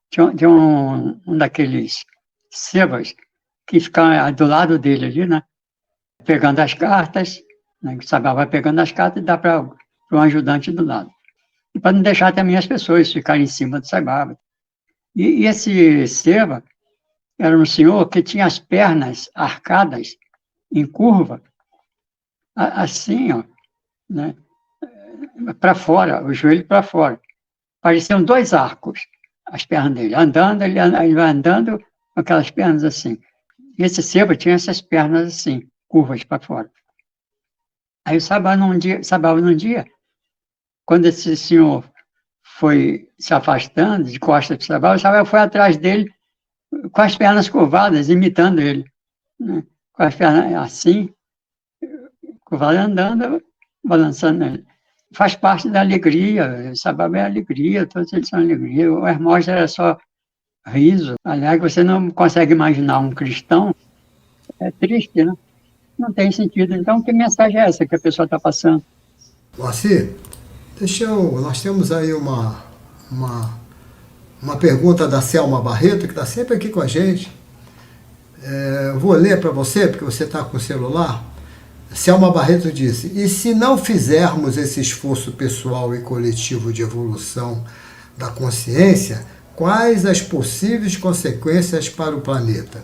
tinha um daqueles sebas que ficava do lado dele ali, né? Pegando as cartas, né? O Sai Baba vai pegando as cartas e dá para um ajudante do lado. E para não deixar também as pessoas ficarem em cima do Sai Baba. E esse seva era um senhor que tinha as pernas arcadas, em curva, assim, ó, né? Para fora, o joelho para fora. Pareciam 2 arcos, as pernas dele. Andando, ele vai andando com aquelas pernas assim. E esse seva tinha essas pernas assim, curvas para fora. Aí o Sababa num dia, quando esse senhor foi se afastando de costas do Sababa, o Sababa foi atrás dele com as pernas curvadas, imitando ele, né? Com as pernas assim, curvadas, andando, balançando ele. Faz parte da alegria, o Sababa é alegria, todos eles são alegria. O Hermógenes era só riso. Aliás, você não consegue imaginar um cristão, é triste, né? Não tem sentido. Então, que mensagem é essa que a pessoa está passando? Moacir, Nós temos aí uma, uma pergunta da Selma Barreto, que está sempre aqui com a gente. Eu vou ler para você, porque você está com o celular. Selma Barreto disse: e se não fizermos esse esforço pessoal e coletivo de evolução da consciência, quais as possíveis consequências para o planeta?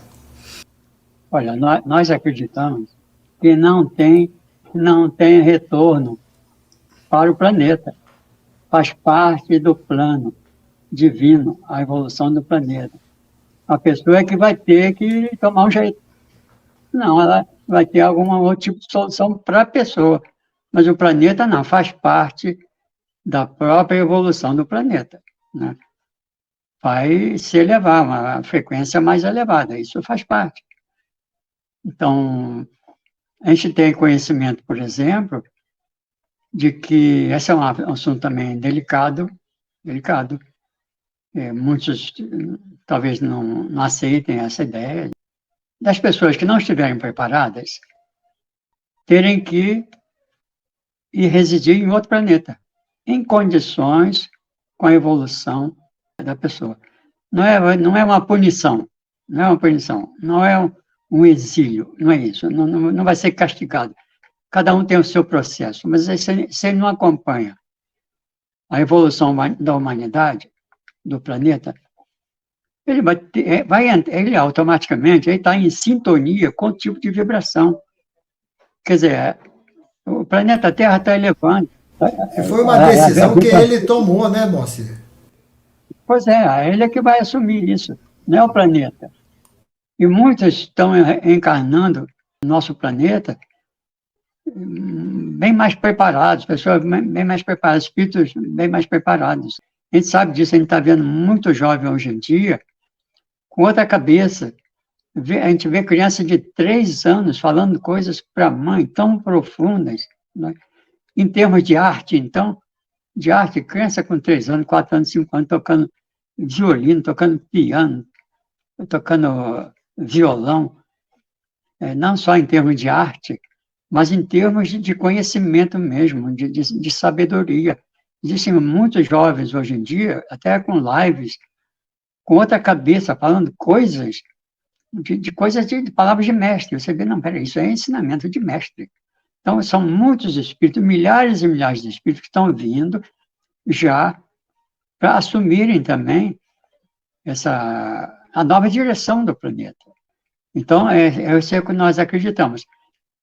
Olha, nós acreditamos que não tem retorno para o planeta. Faz parte do plano divino, a evolução do planeta. A pessoa é que vai ter que tomar um jeito. Não, ela vai ter algum outro tipo de solução para a pessoa. Mas o planeta não, faz parte da própria evolução do planeta, né? Vai se elevar, uma frequência mais elevada, isso faz parte. Então, a gente tem conhecimento, por exemplo, de que esse é um assunto também delicado. Muitos talvez não aceitem essa ideia das pessoas que não estiverem preparadas terem que ir residir em outro planeta, em condições com a evolução da pessoa. Não é uma punição, não é um exílio, não é isso, não vai ser castigado. Cada um tem o seu processo, mas se ele não acompanha a evolução da humanidade, do planeta, ele automaticamente está em sintonia com o tipo de vibração. Quer dizer, o planeta Terra está elevando. E foi uma decisão que ele tomou, né, Moacir? Pois é, ele é que vai assumir isso, não é o planeta. E muitos estão encarnando no nosso planeta bem mais preparados, pessoas bem mais preparadas, espíritos bem mais preparados. A gente sabe disso, a gente está vendo muito jovem hoje em dia com outra cabeça. A gente vê criança de 3 anos falando coisas para a mãe tão profundas, né? Em termos de arte, então, criança com 3 anos, 4 anos, 5 anos, tocando violino, tocando piano, tocando violão, não só em termos de arte, mas em termos de conhecimento mesmo, de sabedoria. Existem muitos jovens hoje em dia, até com lives, com outra cabeça, falando coisas, de palavras de mestre. Você vê, não, peraí, isso é ensinamento de mestre. Então, são muitos espíritos, milhares e milhares de espíritos que estão vindo já para assumirem também a nova direção do planeta. Então, é isso que nós acreditamos.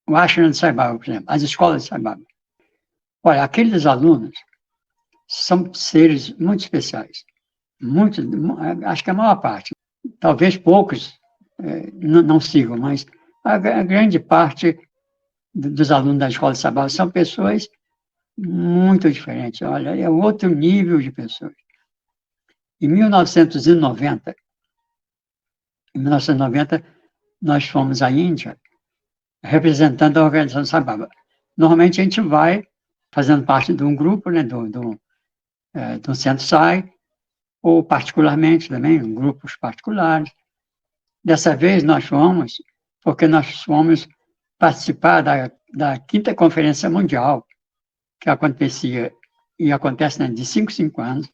O Ashram de Sai Baba, por exemplo, as escolas de Sai Baba. Olha, aqueles alunos são seres muito especiais. Acho que a maior parte, talvez poucos não sigam, mas a grande parte dos alunos da escola de Sai Baba são pessoas muito diferentes. Olha, é outro nível de pessoas. Em 1990, nós fomos à Índia representando a organização Sai Baba. Normalmente a gente vai fazendo parte de um grupo, né, do Centro Sai, ou particularmente também, em grupos particulares. Dessa vez nós fomos, porque nós fomos participar da 5ª Conferência Mundial, que acontecia e acontece, né, de 5 em 5 anos,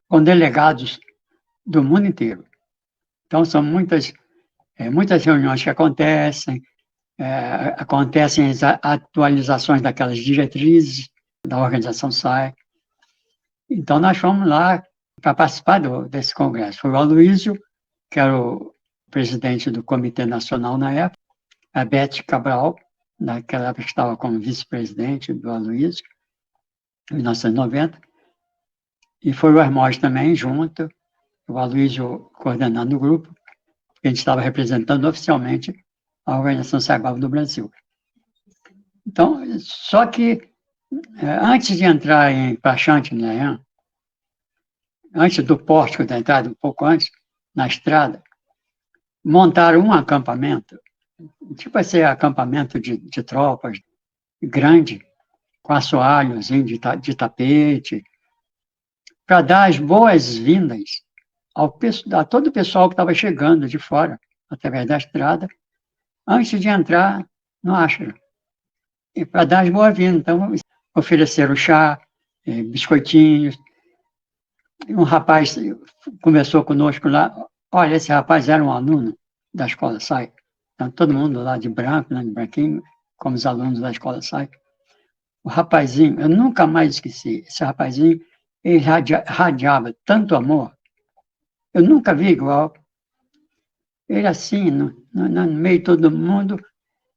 com delegados do mundo inteiro. Então, são muitas reuniões que acontecem as atualizações daquelas diretrizes da organização SAI. Então, nós fomos lá para participar desse congresso. Foi o Aloysio, que era o presidente do Comitê Nacional na época, a Beth Cabral, naquela época estava como vice-presidente do Aloysio, em 1990, e foi o Hermós também junto, o Aloysio coordenando o grupo, porque a gente estava representando oficialmente a Organização Sai Baba do Brasil. Então, só que antes de entrar em Prachante, né, antes do pórtico da entrada, um pouco antes, na estrada, montaram um acampamento, tipo esse acampamento de tropas, grande, com assoalhos de tapete, para dar as boas-vindas a todo o pessoal que estava chegando de fora, através da estrada, antes de entrar no ashram. E para dar as boas-vindas. Então, ofereceram chá, biscoitinhos. Um rapaz conversou conosco lá. Olha, esse rapaz era um aluno da Escola SAI. Então, todo mundo lá de branco, né, de branquinho, como os alunos da Escola SAI. O rapazinho, eu nunca mais esqueci, esse rapazinho, ele radiava tanto amor. Eu nunca vi igual. Ele assim, no meio de todo mundo,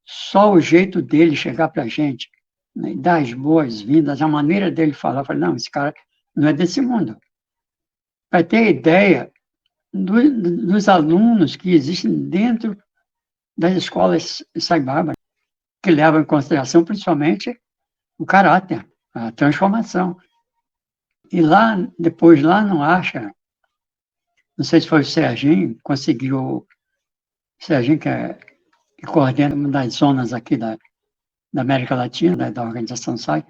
só o jeito dele chegar para a gente, né, dar as boas-vindas, a maneira dele falar. Eu falei, não, esse cara não é desse mundo. Para ter ideia dos alunos que existem dentro das escolas Saibaba, que levam em consideração principalmente o caráter, a transformação. E lá, depois, lá no Acha, não sei se foi o Serginho, conseguiu, o Serginho, que coordena uma das zonas aqui da América Latina, da organização SAI,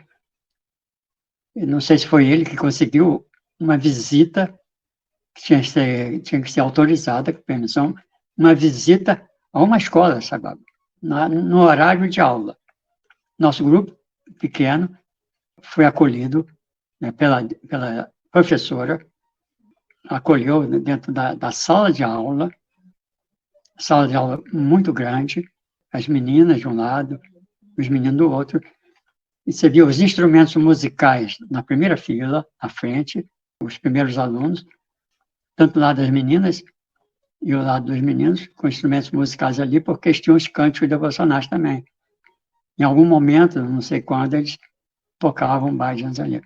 não sei se foi ele que conseguiu uma visita, que tinha que ser autorizada, com permissão, uma visita a uma escola, sabe, no horário de aula. Nosso grupo pequeno foi acolhido, né, pela professora, acolheu dentro da sala de aula muito grande, as meninas de um lado, os meninos do outro, e você via os instrumentos musicais na primeira fila, à frente, os primeiros alunos, tanto o lado das meninas e o lado dos meninos, com instrumentos musicais ali, porque eles tinham os cânticos devocionais também. Em algum momento, não sei quando, eles tocavam bhajanas ali.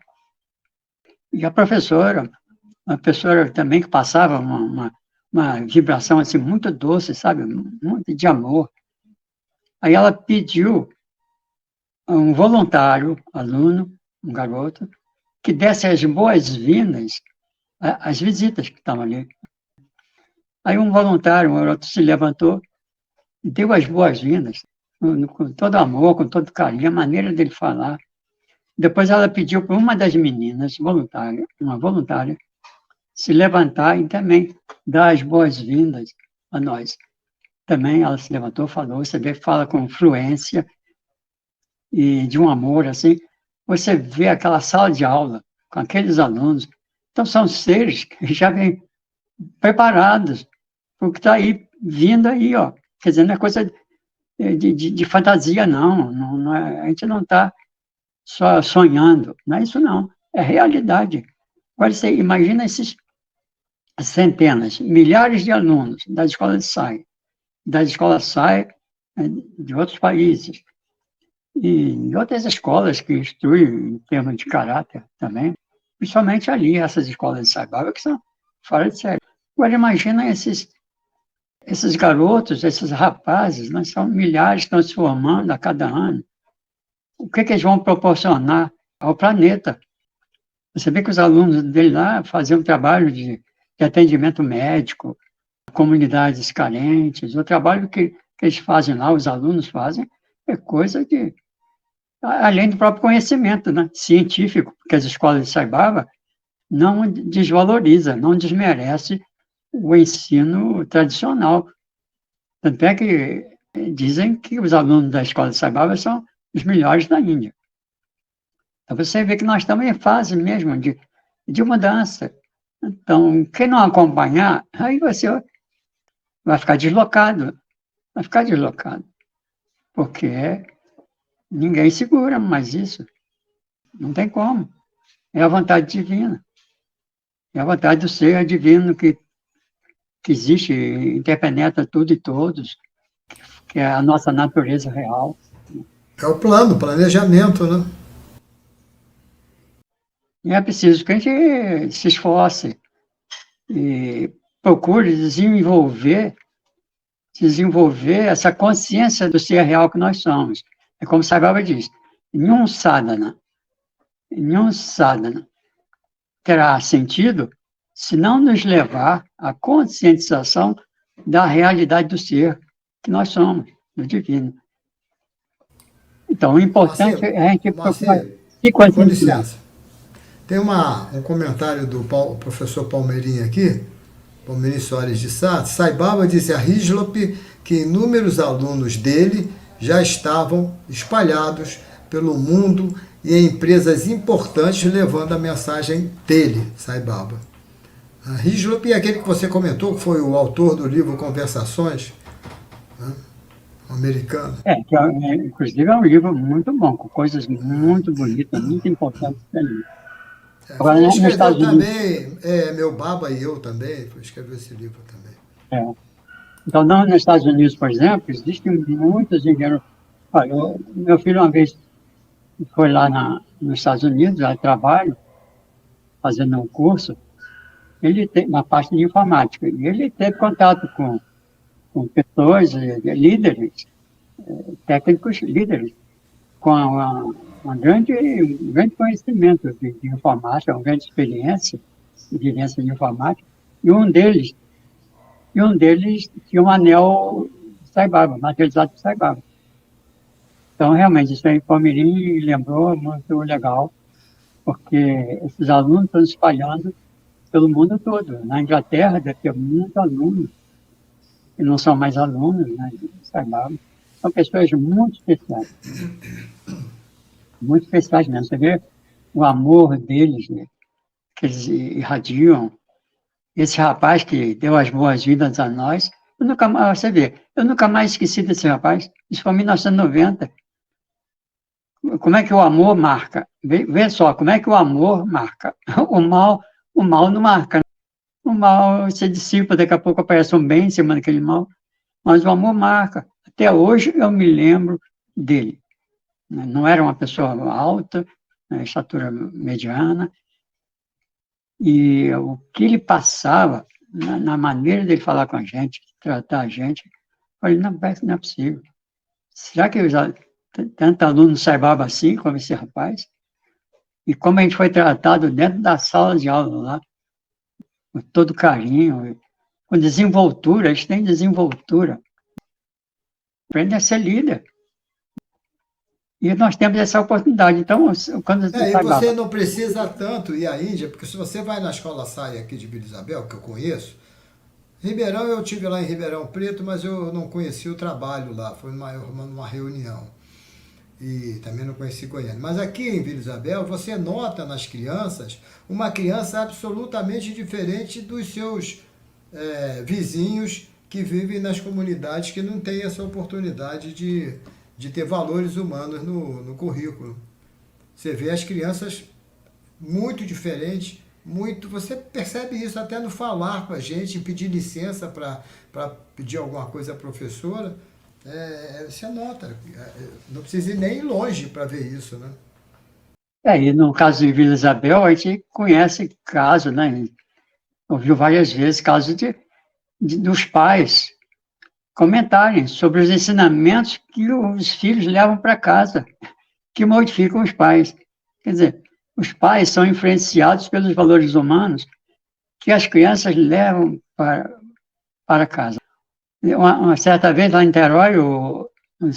E a professora também que passava uma vibração assim muito doce, sabe? Muito de amor. Aí ela pediu a um voluntário, aluno, um garoto, que desse as boas-vindas às visitas que estavam ali. Aí um voluntário, um garoto, se levantou e deu as boas-vindas, com todo amor, com todo carinho, a maneira dele falar. Depois ela pediu para uma das meninas, uma voluntária, se levantar e também dar as boas-vindas a nós. Também ela se levantou, falou, você vê que fala com fluência e de um amor, assim. Você vê aquela sala de aula com aqueles alunos. Então, são seres que já vêm preparados para o que está aí, vindo aí, ó. Quer dizer, não é coisa de fantasia, não é, a gente não está só sonhando, não é isso não, é realidade. Agora, você imagina esses centenas, milhares de alunos das escolas SAI, de outros países, e outras escolas que instruem em termos de caráter também, principalmente ali, essas escolas de Saibaba, que são fora de série. Agora, imagina esses garotos, esses rapazes, né, são milhares que estão se formando a cada ano. O que eles vão proporcionar ao planeta? Você vê que os alunos dele lá faziam um trabalho de atendimento médico, comunidades carentes, o trabalho que eles fazem lá, os alunos fazem, é coisa de... além do próprio conhecimento, né, científico, porque as escolas de Saibaba não desvaloriza, não desmerece o ensino tradicional. Tanto é que dizem que os alunos da escola de Saibaba são os melhores da Índia. Então, você vê que nós estamos em fase mesmo de mudança. Então, quem não acompanhar, aí você vai ficar deslocado. Porque ninguém segura mais isso. Não tem como. É a vontade divina. É a vontade do ser divino que existe, interpenetra tudo e todos, que é a nossa natureza real. É o plano, o planejamento, né? E é preciso que a gente se esforce e procure desenvolver essa consciência do ser real que nós somos. É como Saibaba diz, nenhum sadhana terá sentido se não nos levar à conscientização da realidade do ser que nós somos, do divino. Então, o importante é a gente procurar se com conscientizar. licença. Tem um comentário do professor Palmeirinho aqui, Palmeirinho Soares de Sá. Saibaba disse a Hislop que inúmeros alunos dele já estavam espalhados pelo mundo e em empresas importantes levando a mensagem dele, Sai Baba. Hislop é aquele que você comentou, que foi o autor do livro Conversações, né, americano. Inclusive é um livro muito bom, com coisas muito bonitas, muito importantes ali. Agora, Ele nos escreveu Estados Unidos, também, Meu Baba e Eu também, escreveu esse livro também. então, nos Estados Unidos, por exemplo, existem muitos engenheiros. Olha, meu filho uma vez foi lá nos Estados Unidos, lá trabalho, fazendo um curso, ele tem na parte de informática, e ele teve contato com pessoas, líderes, técnicos líderes, com um grande conhecimento de informática, uma grande experiência de informática, e um deles tinha um anel de Sai Baba, materializado de Sai Baba. Então, realmente, isso aí, Palmeirim lembrou muito legal, porque esses alunos estão se espalhando pelo mundo todo. Na Inglaterra, deve ter muitos alunos, que não são mais alunos, né, de Sai Baba. São pessoas muito especiais mesmo. Você vê o amor deles, né, que eles irradiam. Esse rapaz que deu as boas-vindas a nós, você vê, eu nunca mais esqueci desse rapaz. Isso foi em 1990. Como é que o amor marca? Vê só, como é que o amor marca? O mal não marca. O mal se dissipa, daqui a pouco aparece um bem em cima daquele mal, mas o amor marca. Até hoje eu me lembro dele. Não era uma pessoa alta, estatura mediana, e o que ele passava, na maneira dele falar com a gente, tratar a gente, eu falei, não é possível. Será que tanto aluno saibava assim, como esse rapaz? E como a gente foi tratado dentro da sala de aula lá, com todo carinho, com desenvoltura, eles têm desenvoltura. Aprende a ser líder. E nós temos essa oportunidade. Então, quando você E você saibava, não precisa tanto ir à Índia, porque se você vai na escola Saia aqui de Vila Isabel, que eu conheço, Ribeirão, eu tive lá em Ribeirão Preto, mas eu não conheci o trabalho lá, foi numa reunião. E também não conheci Goiânia. Mas aqui em Vila Isabel, você nota nas crianças uma criança absolutamente diferente dos seus vizinhos que vivem nas comunidades que não têm essa oportunidade de ter valores humanos no currículo. Você vê as crianças muito diferentes, você percebe isso até no falar com a gente, em pedir licença para pedir alguma coisa à professora. Você nota, não precisa ir nem longe para ver isso, né? e no caso de Vila Isabel, a gente conhece casos, né? Ouviu várias vezes casos dos pais comentarem sobre os ensinamentos que os filhos levam para casa, que modificam os pais. Quer dizer, os pais são influenciados pelos valores humanos que as crianças levam para casa. Uma certa vez, lá em Niterói,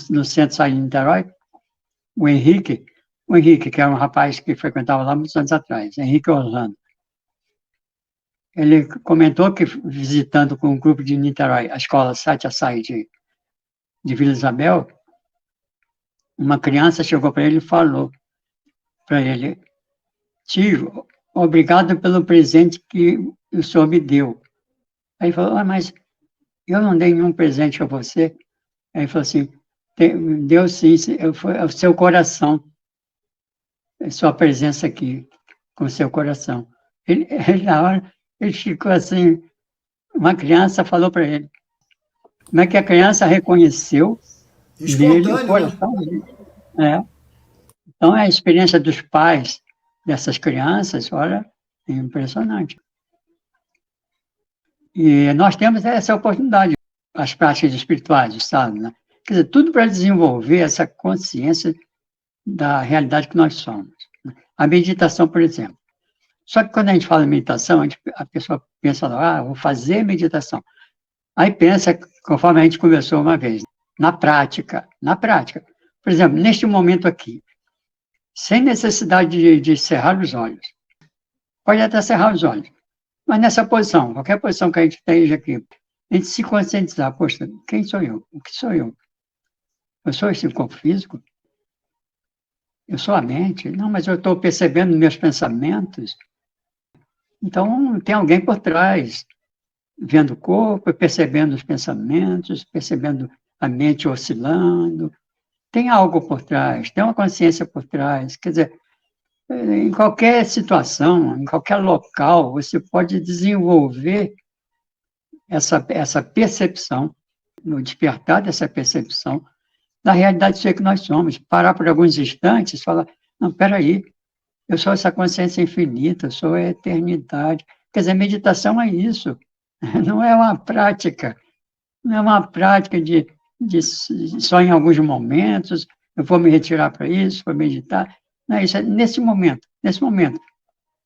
no centro de Niterói, o Henrique, que era um rapaz que frequentava lá muitos anos atrás, Henrique Orlando, ele comentou que, visitando com um grupo de Niterói, a escola Sete Açaí de Vila Isabel, uma criança chegou para ele e falou para ele, tio, obrigado pelo presente que o senhor me deu. Aí ele falou, mas eu não dei nenhum presente a você. Aí ele falou assim, Deus sim, foi o seu coração, a sua presença aqui, com o seu coração. Na hora, ele ficou assim, uma criança falou para ele, como é que a criança reconheceu nele o Espontâneo, né? coração dele. Então, a experiência dos pais dessas crianças, olha, é impressionante. E nós temos essa oportunidade, as práticas espirituais, sabe? Né? Quer dizer, tudo para desenvolver essa consciência da realidade que nós somos. A meditação, por exemplo. Só que quando a gente fala em meditação, a pessoa pensa, vou fazer meditação. Aí pensa, conforme a gente conversou uma vez, na prática. Por exemplo, neste momento aqui, sem necessidade de cerrar os olhos. Pode até cerrar os olhos, mas nessa posição, qualquer posição que a gente esteja aqui, a gente se conscientizar, poxa, quem sou eu? O que sou eu? Eu sou esse corpo físico? Eu sou a mente? Não, mas eu estou percebendo meus pensamentos. Então, tem alguém por trás, vendo o corpo, percebendo os pensamentos, percebendo a mente oscilando. Tem algo por trás, tem uma consciência por trás. Quer dizer, em qualquer situação, em qualquer local, você pode desenvolver essa percepção, no despertar dessa percepção da realidade ser que nós somos. Parar por alguns instantes e falar, não, espera aí, eu sou essa consciência infinita, eu sou a eternidade. Quer dizer, meditação é isso, não é uma prática, não é uma prática de só em alguns momentos, eu vou me retirar para isso, vou meditar. Não é isso, é nesse momento, nesse momento.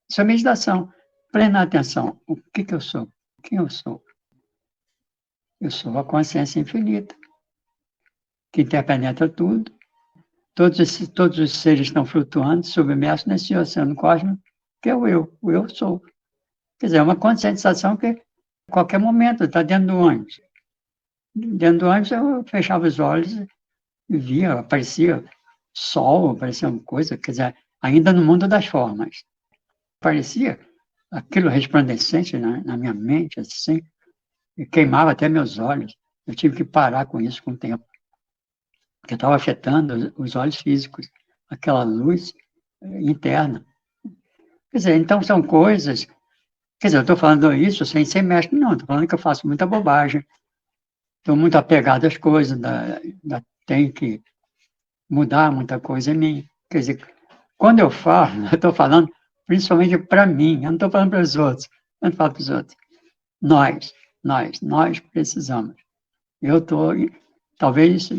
Isso é meditação, plena atenção. O que eu sou? Quem eu sou? Eu sou a consciência infinita, que interpenetra tudo. Todos os seres estão flutuando, submersos nesse oceano cósmico, que é o eu sou. Quer dizer, é uma conscientização que, a qualquer momento, está dentro do ônibus. Dentro do ônibus, eu fechava os olhos e via, aparecia sol, aparecia uma coisa, quer dizer, ainda no mundo das formas. Parecia aquilo resplandecente na minha mente, assim, e queimava até meus olhos. Eu tive que parar com isso com o tempo, porque estava afetando os olhos físicos, aquela luz interna. Quer dizer, então são coisas. Quer dizer, eu estou falando isso sem ser mestre, não, estou falando que eu faço muita bobagem, estou muito apegado às coisas, tenho que mudar muita coisa em mim. Quer dizer, quando eu falo, eu estou falando principalmente para mim, eu não estou falando para os outros, eu não falo para os outros. Nós precisamos. Eu estou, talvez,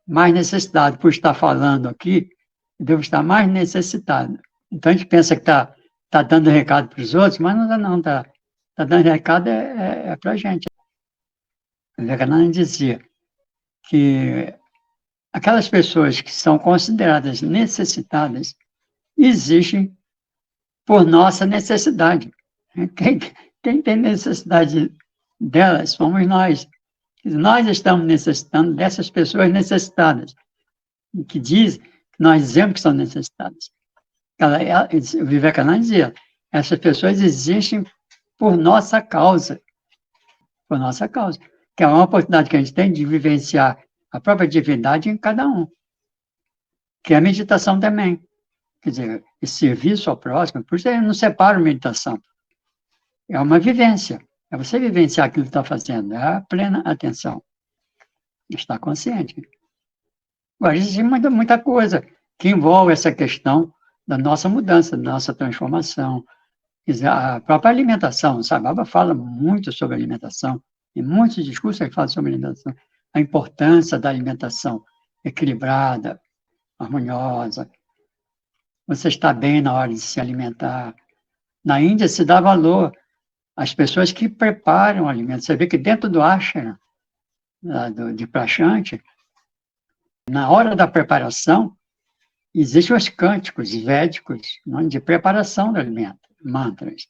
mais necessitado por estar falando aqui, devo estar mais necessitado. Então a gente pensa que está dando recado para os outros, mas não está. Está dando recado para a gente. O Vivekananda dizia que aquelas pessoas que são consideradas necessitadas existem por nossa necessidade. Quem tem necessidade delas somos nós. Nós estamos necessitando dessas pessoas necessitadas, que diz, nós dizemos que são necessitadas. O Vivekananda dizia, essas pessoas existem por nossa causa, que é uma oportunidade que a gente tem de vivenciar a própria divindade em cada um, que é a meditação também. Quer dizer, esse serviço ao próximo, por isso eu não separo meditação. É uma vivência, é você vivenciar aquilo que está fazendo, é a plena atenção, estar consciente. Agora, existe muita coisa que envolve essa questão da nossa mudança, da nossa transformação. Quer dizer, a própria alimentação, o Baba fala muito sobre alimentação, em muitos discursos ele fala sobre alimentação, a importância da alimentação equilibrada, harmoniosa. Você está bem na hora de se alimentar. Na Índia se dá valor às pessoas que preparam o alimento. Você vê que dentro do ashram, de Prashanti, na hora da preparação, existem os cânticos védicos de preparação do alimento, mantras.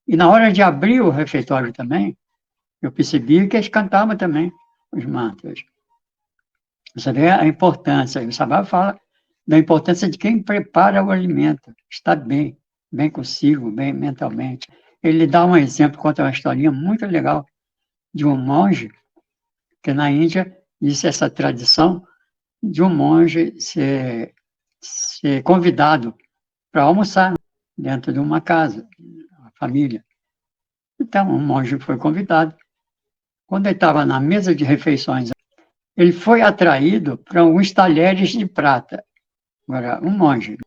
E na hora de abrir o refeitório também, eu percebi que eles cantavam também os mantras. Você vê a importância, o Sabá fala da importância de quem prepara o alimento, está bem consigo, bem mentalmente. Ele dá um exemplo, conta uma historinha muito legal de um monge, que na Índia existe essa tradição de um monge ser convidado para almoçar dentro de uma casa, uma família. Então, um monge foi convidado. Quando ele estava na mesa de refeições, ele foi atraído para alguns talheres de prata. Agora, um monge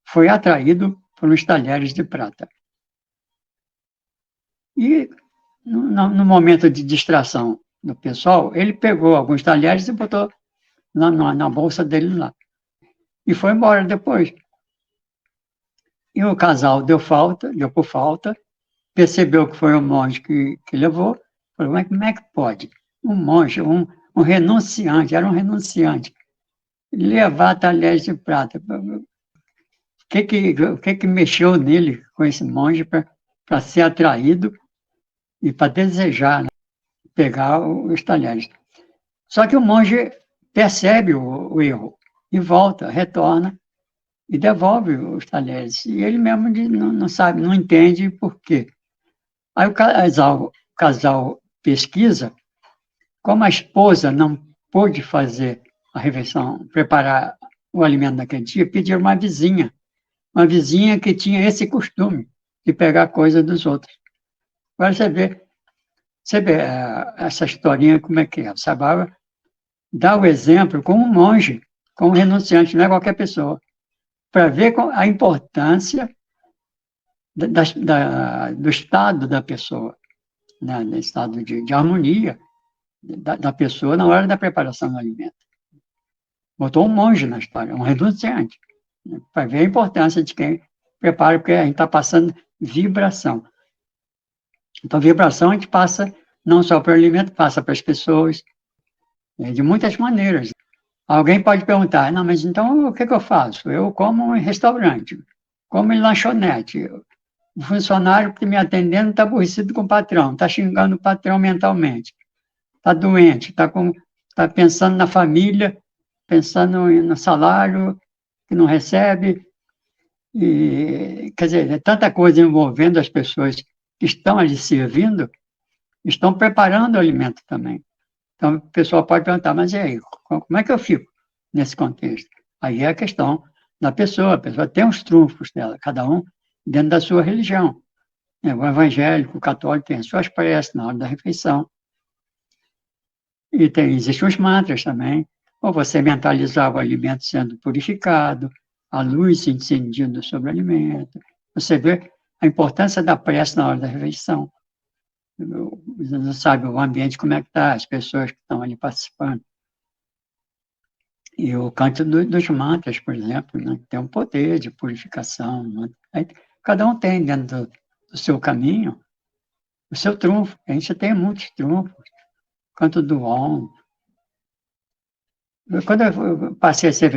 foi atraído por uns talheres de prata. E, no momento de distração do pessoal, ele pegou alguns talheres e botou na bolsa dele lá. E foi embora depois. E o casal deu por falta, percebeu que foi o monge que levou, falou, como é que pode? Um monge, um renunciante, era um renunciante, levar talheres de prata. O que mexeu nele com esse monge para ser atraído e para desejar, né, pegar os talheres? Só que o monge percebe o erro e volta, retorna e devolve os talheres. E ele mesmo não sabe, não entende por quê. Aí o casal pesquisa, como a esposa não pôde fazer a refeição, preparar o alimento naquele dia, pediram uma vizinha que tinha esse costume de pegar coisa dos outros. Agora você vê essa historinha como é que é. Sabava dar o exemplo com um monge, com um renunciante, não é qualquer pessoa, para ver a importância do estado da pessoa, né? Do estado de harmonia da pessoa na hora da preparação do alimento. Botou um monge na história, um renunciante, né? Para ver a importância de quem prepara, porque a gente está passando vibração. Então, vibração a gente passa não só para o alimento, passa para as pessoas, de muitas maneiras. Alguém pode perguntar, não, mas então o que eu faço? Eu como em restaurante, como em lanchonete. O funcionário que me atendendo está aborrecido com o patrão, está xingando o patrão mentalmente, está doente, está pensando na família, pensando no salário que não recebe. E, quer dizer, é tanta coisa envolvendo as pessoas que estão ali servindo, estão preparando o alimento também. Então, o pessoal pode perguntar, mas e aí, como é que eu fico nesse contexto? Aí é a questão da pessoa. A pessoa tem os trunfos dela, cada um dentro da sua religião. O evangélico, o católico tem as suas preces na hora da refeição. E existem os mantras também. Ou você mentalizar o alimento sendo purificado, a luz se incendindo sobre o alimento. Você vê a importância da prece na hora da refeição. Você não sabe o ambiente como é que está, as pessoas que estão ali participando. E o canto dos mantras, por exemplo, né, tem um poder de purificação. Né? Aí, cada um tem dentro do seu caminho o seu trunfo. A gente tem muitos trunfos. O canto do Om. Quando eu passei a ser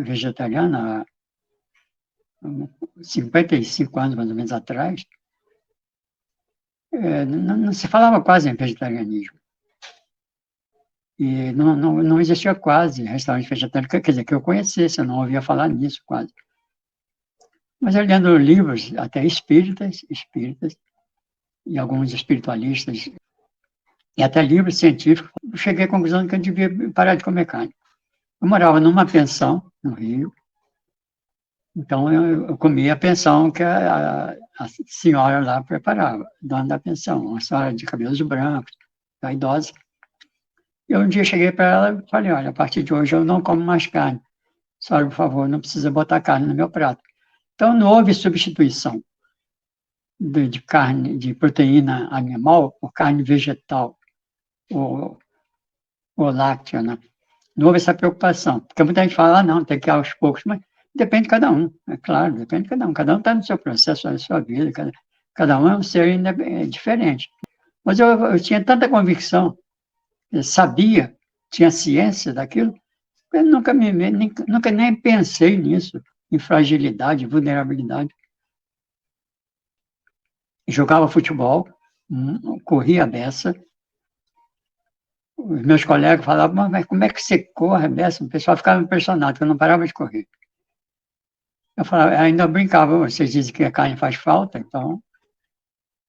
vegetariana, há 55 anos mais ou menos atrás, não se falava quase em vegetarianismo. E não existia quase restaurante vegetariano, quer dizer, que eu conhecesse, eu não ouvia falar nisso quase. Mas eu lendo livros, até espíritas, e alguns espiritualistas, e até livros científicos, eu cheguei à conclusão de que eu devia parar de comer carne. Eu morava numa pensão, no Rio, então eu comia a pensão que a senhora lá preparava, dona da pensão, uma senhora de cabelos brancos, já idosa. Eu um dia cheguei para ela e falei, olha, a partir de hoje eu não como mais carne. Senhora, por favor, não precisa botar carne no meu prato. Então, não houve substituição de carne, de proteína animal por carne vegetal ou láctea, né? Não houve essa preocupação. Porque muita gente fala, não, tem que ir aos poucos, mas depende de cada um, é claro, depende de cada um. Cada um está no seu processo, na sua vida, cada um é um ser diferente. Mas eu tinha tanta convicção, eu sabia, tinha ciência daquilo, eu nunca nem pensei nisso, em fragilidade, vulnerabilidade. Jogava futebol, corria a beça. Os meus colegas falavam, mas como é que você corre a beça? O pessoal ficava impressionado, que eu não parava de correr. Eu falava, ainda brincava, vocês dizem que a carne faz falta, então...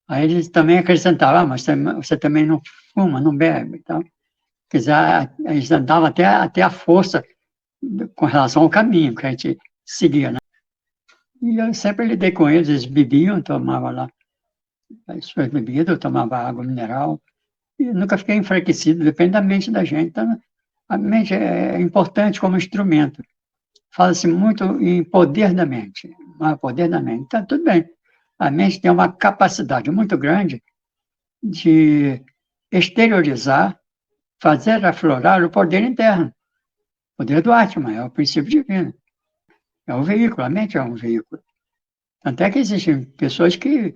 Aí eles também acrescentavam, mas você também não fuma, não bebe, então... Quer dizer, eles davam até a força com relação ao caminho que a gente seguia, né? E eu sempre lidei com eles, eles bebiam, tomavam lá as suas bebidas, eu tomava água mineral, e nunca fiquei enfraquecido, depende da mente da gente. Então, a mente é importante como instrumento. Fala-se muito em poder da mente, poder da mente. Então, tudo bem. A mente tem uma capacidade muito grande de exteriorizar, fazer aflorar o poder interno. O poder do Atman, é o princípio divino. É o veículo, a mente é um veículo. Tanto é que existem pessoas que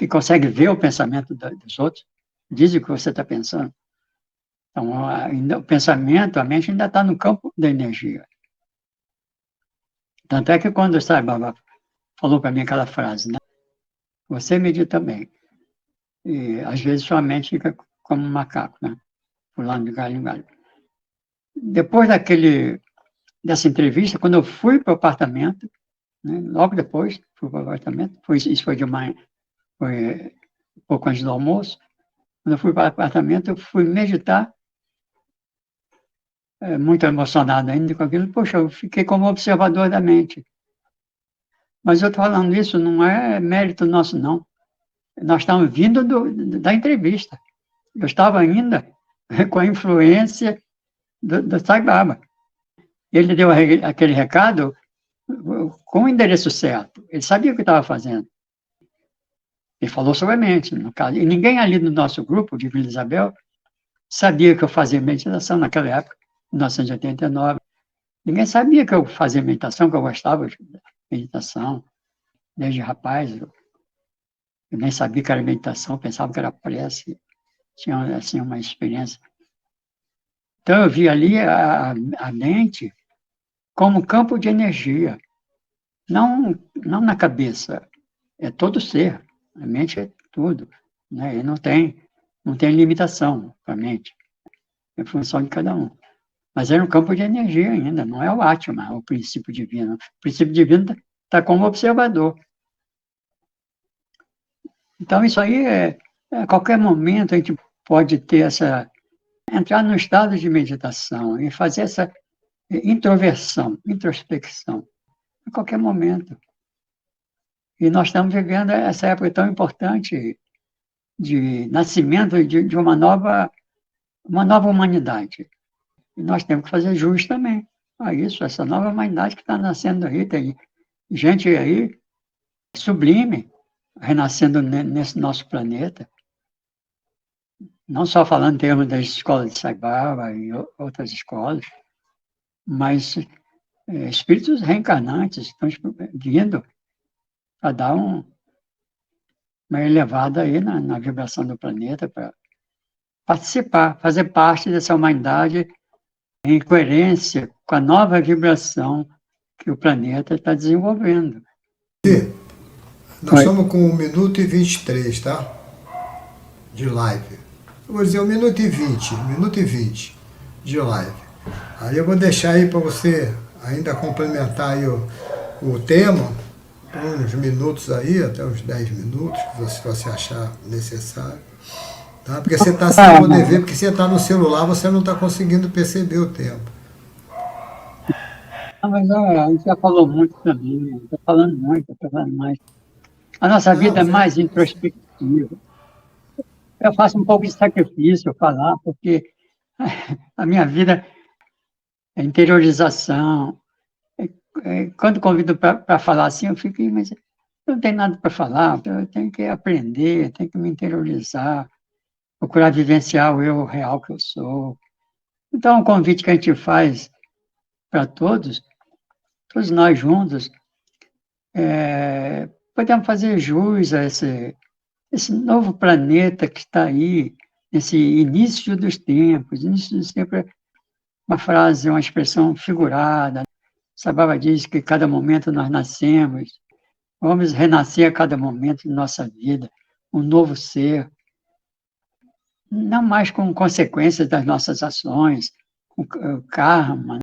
conseguem ver o pensamento dos outros, dizem o que você está pensando. Então, o pensamento, a mente ainda está no campo da energia. Tanto é que quando o Sai Baba falou para mim aquela frase, né? Você medita bem. E às vezes sua mente fica como um macaco, né? Pulando de galho em galho. Depois dessa entrevista, quando eu fui para o apartamento, né? Logo depois, fui para o apartamento. Isso foi de manhã, foi pouco antes do almoço. Quando eu fui para o apartamento, eu fui meditar, muito emocionado ainda com aquilo. Poxa, eu fiquei como observador da mente. Mas eu estou falando isso, não é mérito nosso, não. Nós estamos vindo da entrevista. Eu estava ainda com a influência do Sai Baba. Ele deu aquele recado com o endereço certo. Ele sabia o que estava fazendo. Ele falou sobre a mente, no caso. E ninguém ali do nosso grupo, de Vila Isabel, sabia que eu fazia meditação naquela época, em 1989. Ninguém sabia que eu fazia meditação, que eu gostava de meditação. Desde rapaz, eu nem sabia que era meditação, pensava que era prece. Tinha, assim, uma experiência. Então, eu vi ali a mente como campo de energia. Não na cabeça, é todo ser. A mente é tudo, né? E não tem limitação para a mente. É função de cada um. Mas é um campo de energia ainda, não é o Atma, é o princípio divino. O princípio divino está como observador. Então, isso aí a qualquer momento a gente pode ter entrar no estado de meditação e fazer essa introspecção, a qualquer momento. E nós estamos vivendo essa época tão importante de nascimento de uma nova humanidade. E nós temos que fazer jus também a isso, essa nova humanidade que está nascendo aí. Tem gente aí sublime renascendo nesse nosso planeta. Não só falando em termos das escolas de Sai Baba e outras escolas, mas espíritos reencarnantes estão vindo para dar uma elevada aí na vibração do planeta, para participar, fazer parte dessa humanidade em coerência com a nova vibração que o planeta está desenvolvendo. E nós estamos com 1 minuto e 23, tá? De live. Eu vou dizer 1 minuto e 20 de live. Aí eu vou deixar aí para você ainda complementar aí o tema, uns minutos aí, até uns 10 minutos, se você achar necessário. Tá? Porque você está sem poder ver, porque você está no celular, você não está conseguindo perceber o tempo. Mas a gente já falou muito também, estou falando muito, estou falando mais. A nossa vida é mais introspectiva. Eu faço um pouco de sacrifício falar, porque a minha vida é interiorização. Quando convido para falar assim, eu fico, mas eu não tenho nada para falar, eu tenho que aprender, tenho que me interiorizar, procurar vivenciar o eu real que eu sou. Então, o convite que a gente faz para todos nós juntos, podemos fazer jus a esse novo planeta que está aí, nesse início dos tempos. Início dos tempos é uma frase, uma expressão figurada. Sababa diz que cada momento nós nascemos, vamos renascer a cada momento de nossa vida, um novo ser, não mais com consequências das nossas ações, com karma.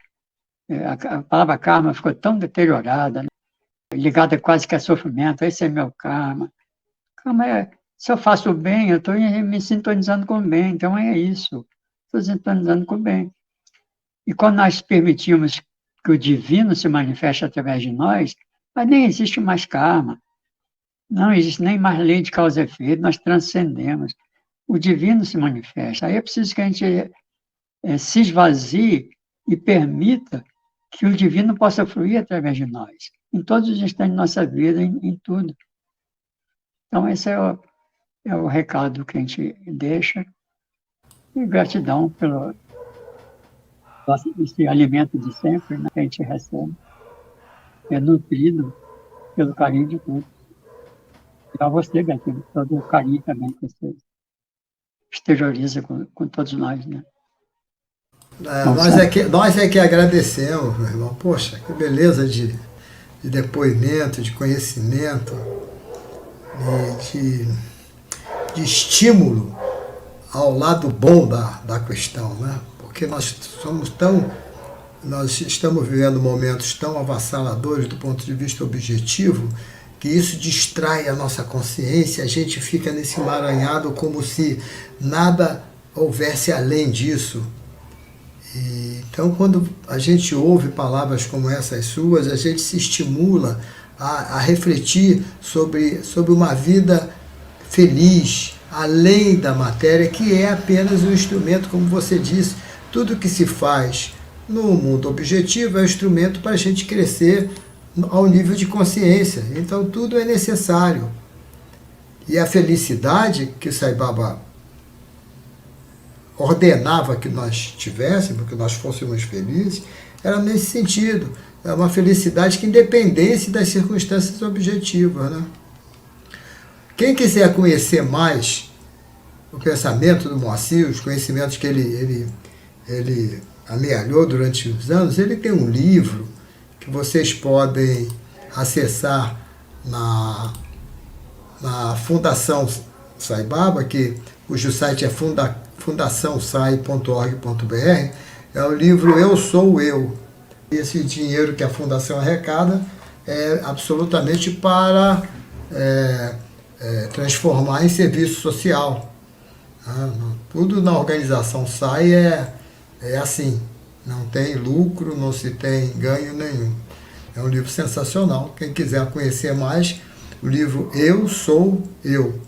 A palavra karma ficou tão deteriorada, né? Ligada quase que a sofrimento. Esse é meu karma. Karma se eu faço o bem, eu estou me sintonizando com o bem, então é isso. Estou sintonizando com o bem. E quando nós permitimos que o divino se manifeste através de nós, mas nem existe mais karma, não existe nem mais lei de causa e efeito, nós transcendemos. O divino se manifesta. Aí é preciso que a gente se esvazie e permita que o divino possa fluir através de nós, em todos os instantes da nossa vida, em tudo. Então, esse é o recado que a gente deixa. E gratidão pelo esse alimento de sempre, né, que a gente recebe. É nutrido pelo carinho de todos. E a você, gratidão, todo o carinho também que você exterioriza com todos nós, né? Nós é que agradecemos, meu irmão. Poxa, que beleza de depoimento, de conhecimento, de estímulo ao lado bom da questão, né? Porque nós somos tão nós estamos vivendo momentos tão avassaladores do ponto de vista objetivo, que isso distrai a nossa consciência, a gente fica nesse emaranhado como se nada houvesse além disso. Então, quando a gente ouve palavras como essas suas, a gente se estimula a refletir sobre uma vida feliz, além da matéria, que é apenas um instrumento, como você disse. Tudo que se faz no mundo objetivo é um instrumento para a gente crescer ao nível de consciência. Então, tudo é necessário. E a felicidade que o Sai Baba ordenava que nós tivéssemos, que nós fôssemos felizes, era nesse sentido. É uma felicidade que independesse das circunstâncias objetivas, né? Quem quiser conhecer mais o pensamento do Moacir, os conhecimentos que ele amealhou durante os anos, ele tem um livro que vocês podem acessar na Fundação Sai Baba, cujo site é fundaçãosai.org.br. É o livro Eu Sou Eu. Esse dinheiro que a Fundação arrecada é absolutamente para transformar em serviço social. Tudo na organização SAI é assim. Não tem lucro, não se tem ganho nenhum. É um livro sensacional. Quem quiser conhecer mais, o livro Eu Sou Eu.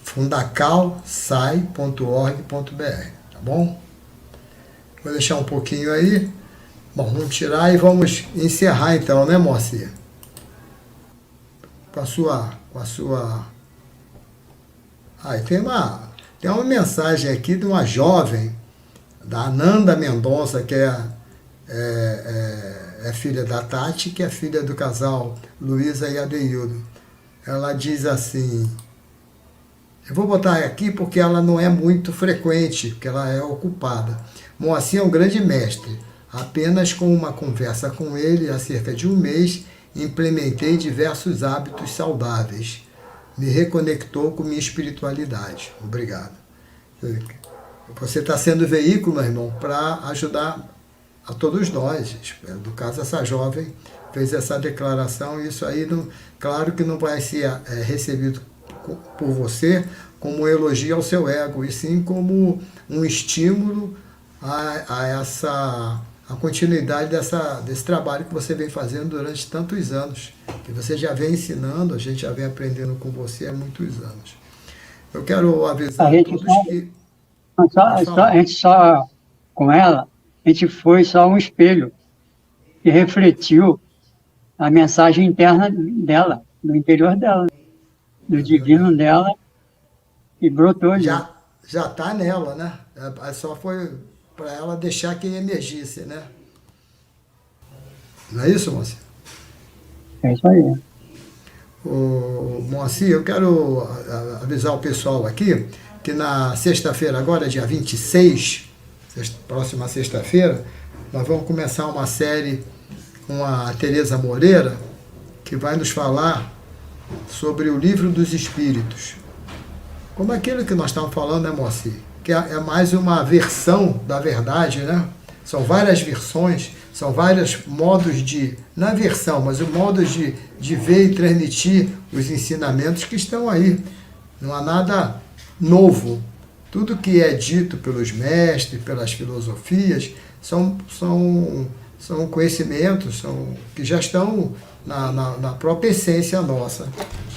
fundacalsai.org.br, tá bom? Vou deixar um pouquinho aí. Bom, vamos tirar e vamos encerrar então, né, Moacir? Com a sua... tem uma mensagem aqui de uma jovem, da Ananda Mendonça, que é filha da Tati, que é filha do casal Luísa e Adeildo. Ela diz assim... Eu vou botar aqui porque ela não é muito frequente, porque ela é ocupada. Moacir é um grande mestre. Apenas com uma conversa com ele, há cerca de um mês, implementei diversos hábitos saudáveis. Me reconectou com minha espiritualidade. Obrigado. Você está sendo veículo, meu irmão, para ajudar a todos nós. No caso, essa jovem fez essa declaração, e isso aí, claro que não vai ser recebido por você como um elogio ao seu ego, e sim como um estímulo a continuidade desse trabalho que você vem fazendo durante tantos anos, que você já vem ensinando, a gente já vem aprendendo com você há muitos anos. Eu quero avisar a todos que... a gente só, com ela, a gente foi só um espelho que refletiu a mensagem interna dela, do interior dela, do divino dela, e brotou ali. Já está nela, né? Só foi para ela deixar que emergisse, né? Não é isso, Moacir? É isso aí. Moacir, eu quero avisar o pessoal aqui que na sexta-feira, agora dia 26, próxima sexta-feira, nós vamos começar uma série com a Tereza Moreira, que vai nos falar sobre o Livro dos Espíritos. Como aquilo que nós estamos falando, né, Moacir? Que é mais uma versão da verdade, né? São várias versões, são vários modos de... Não é versão, mas o modo de ver e transmitir os ensinamentos que estão aí. Não há nada novo. Tudo que é dito pelos mestres, pelas filosofias, são conhecimentos que já estão na própria essência nossa.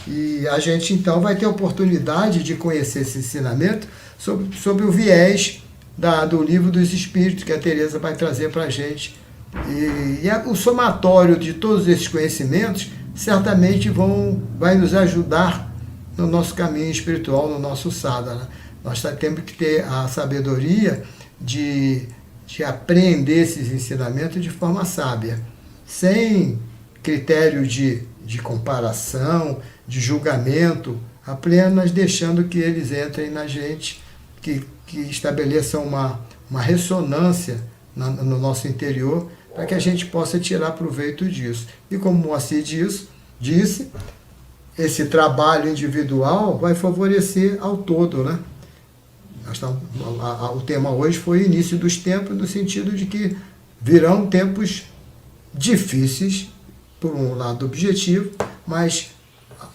E a gente, então, vai ter a oportunidade de conhecer esse ensinamento sobre o viés do Livro dos Espíritos, que a Tereza vai trazer para a gente. E o somatório de todos esses conhecimentos certamente vai nos ajudar no nosso caminho espiritual, no nosso sadhana. Nós temos que ter a sabedoria de apreender esses ensinamentos de forma sábia, sem critério de comparação, de julgamento, apenas deixando que eles entrem na gente, que estabeleçam uma ressonância no nosso interior, para que a gente possa tirar proveito disso. E como o Moacir disse, esse trabalho individual vai favorecer ao todo, né? O tema hoje foi início dos tempos, no sentido de que virão tempos difíceis, por um lado objetivo, mas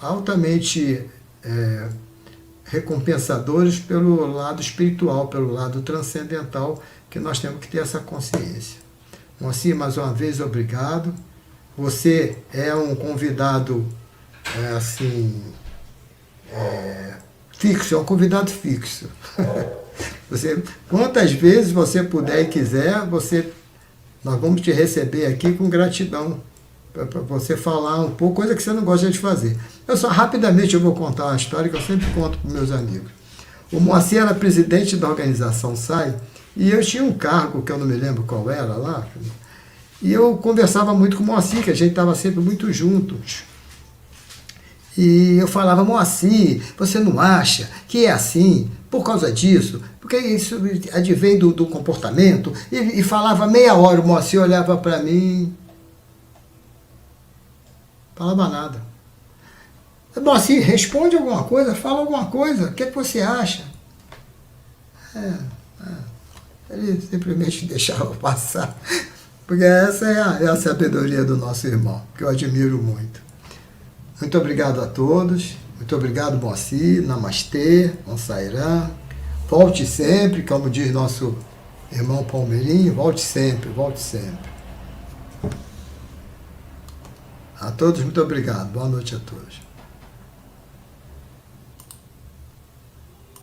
altamente recompensadores pelo lado espiritual, pelo lado transcendental, que nós temos que ter essa consciência. Moacir, mais uma vez, obrigado. Você é um convidado fixo, é um convidado fixo. Quantas vezes você puder e quiser, nós vamos te receber aqui com gratidão, para você falar um pouco, coisa que você não gosta de fazer. Rapidamente eu vou contar uma história que eu sempre conto para meus amigos. O Moacir era presidente da organização SAI, e eu tinha um cargo, que eu não me lembro qual era lá, e eu conversava muito com o Moacir, que a gente estava sempre muito juntos. E eu falava, Moacir, você não acha que é assim, por causa disso? Porque isso advém do comportamento. E falava meia hora, o Moacir olhava para mim, falava nada. Moacir, responde alguma coisa, fala alguma coisa, o que você acha? Ele simplesmente deixava passar. Porque essa é a sabedoria do nosso irmão, que eu admiro muito. Muito obrigado a todos. Muito obrigado, Moacir. Namastê, Onsairã. Volte sempre, como diz nosso irmão Palmeirinho, volte sempre, volte sempre. A todos, muito obrigado. Boa noite a todos.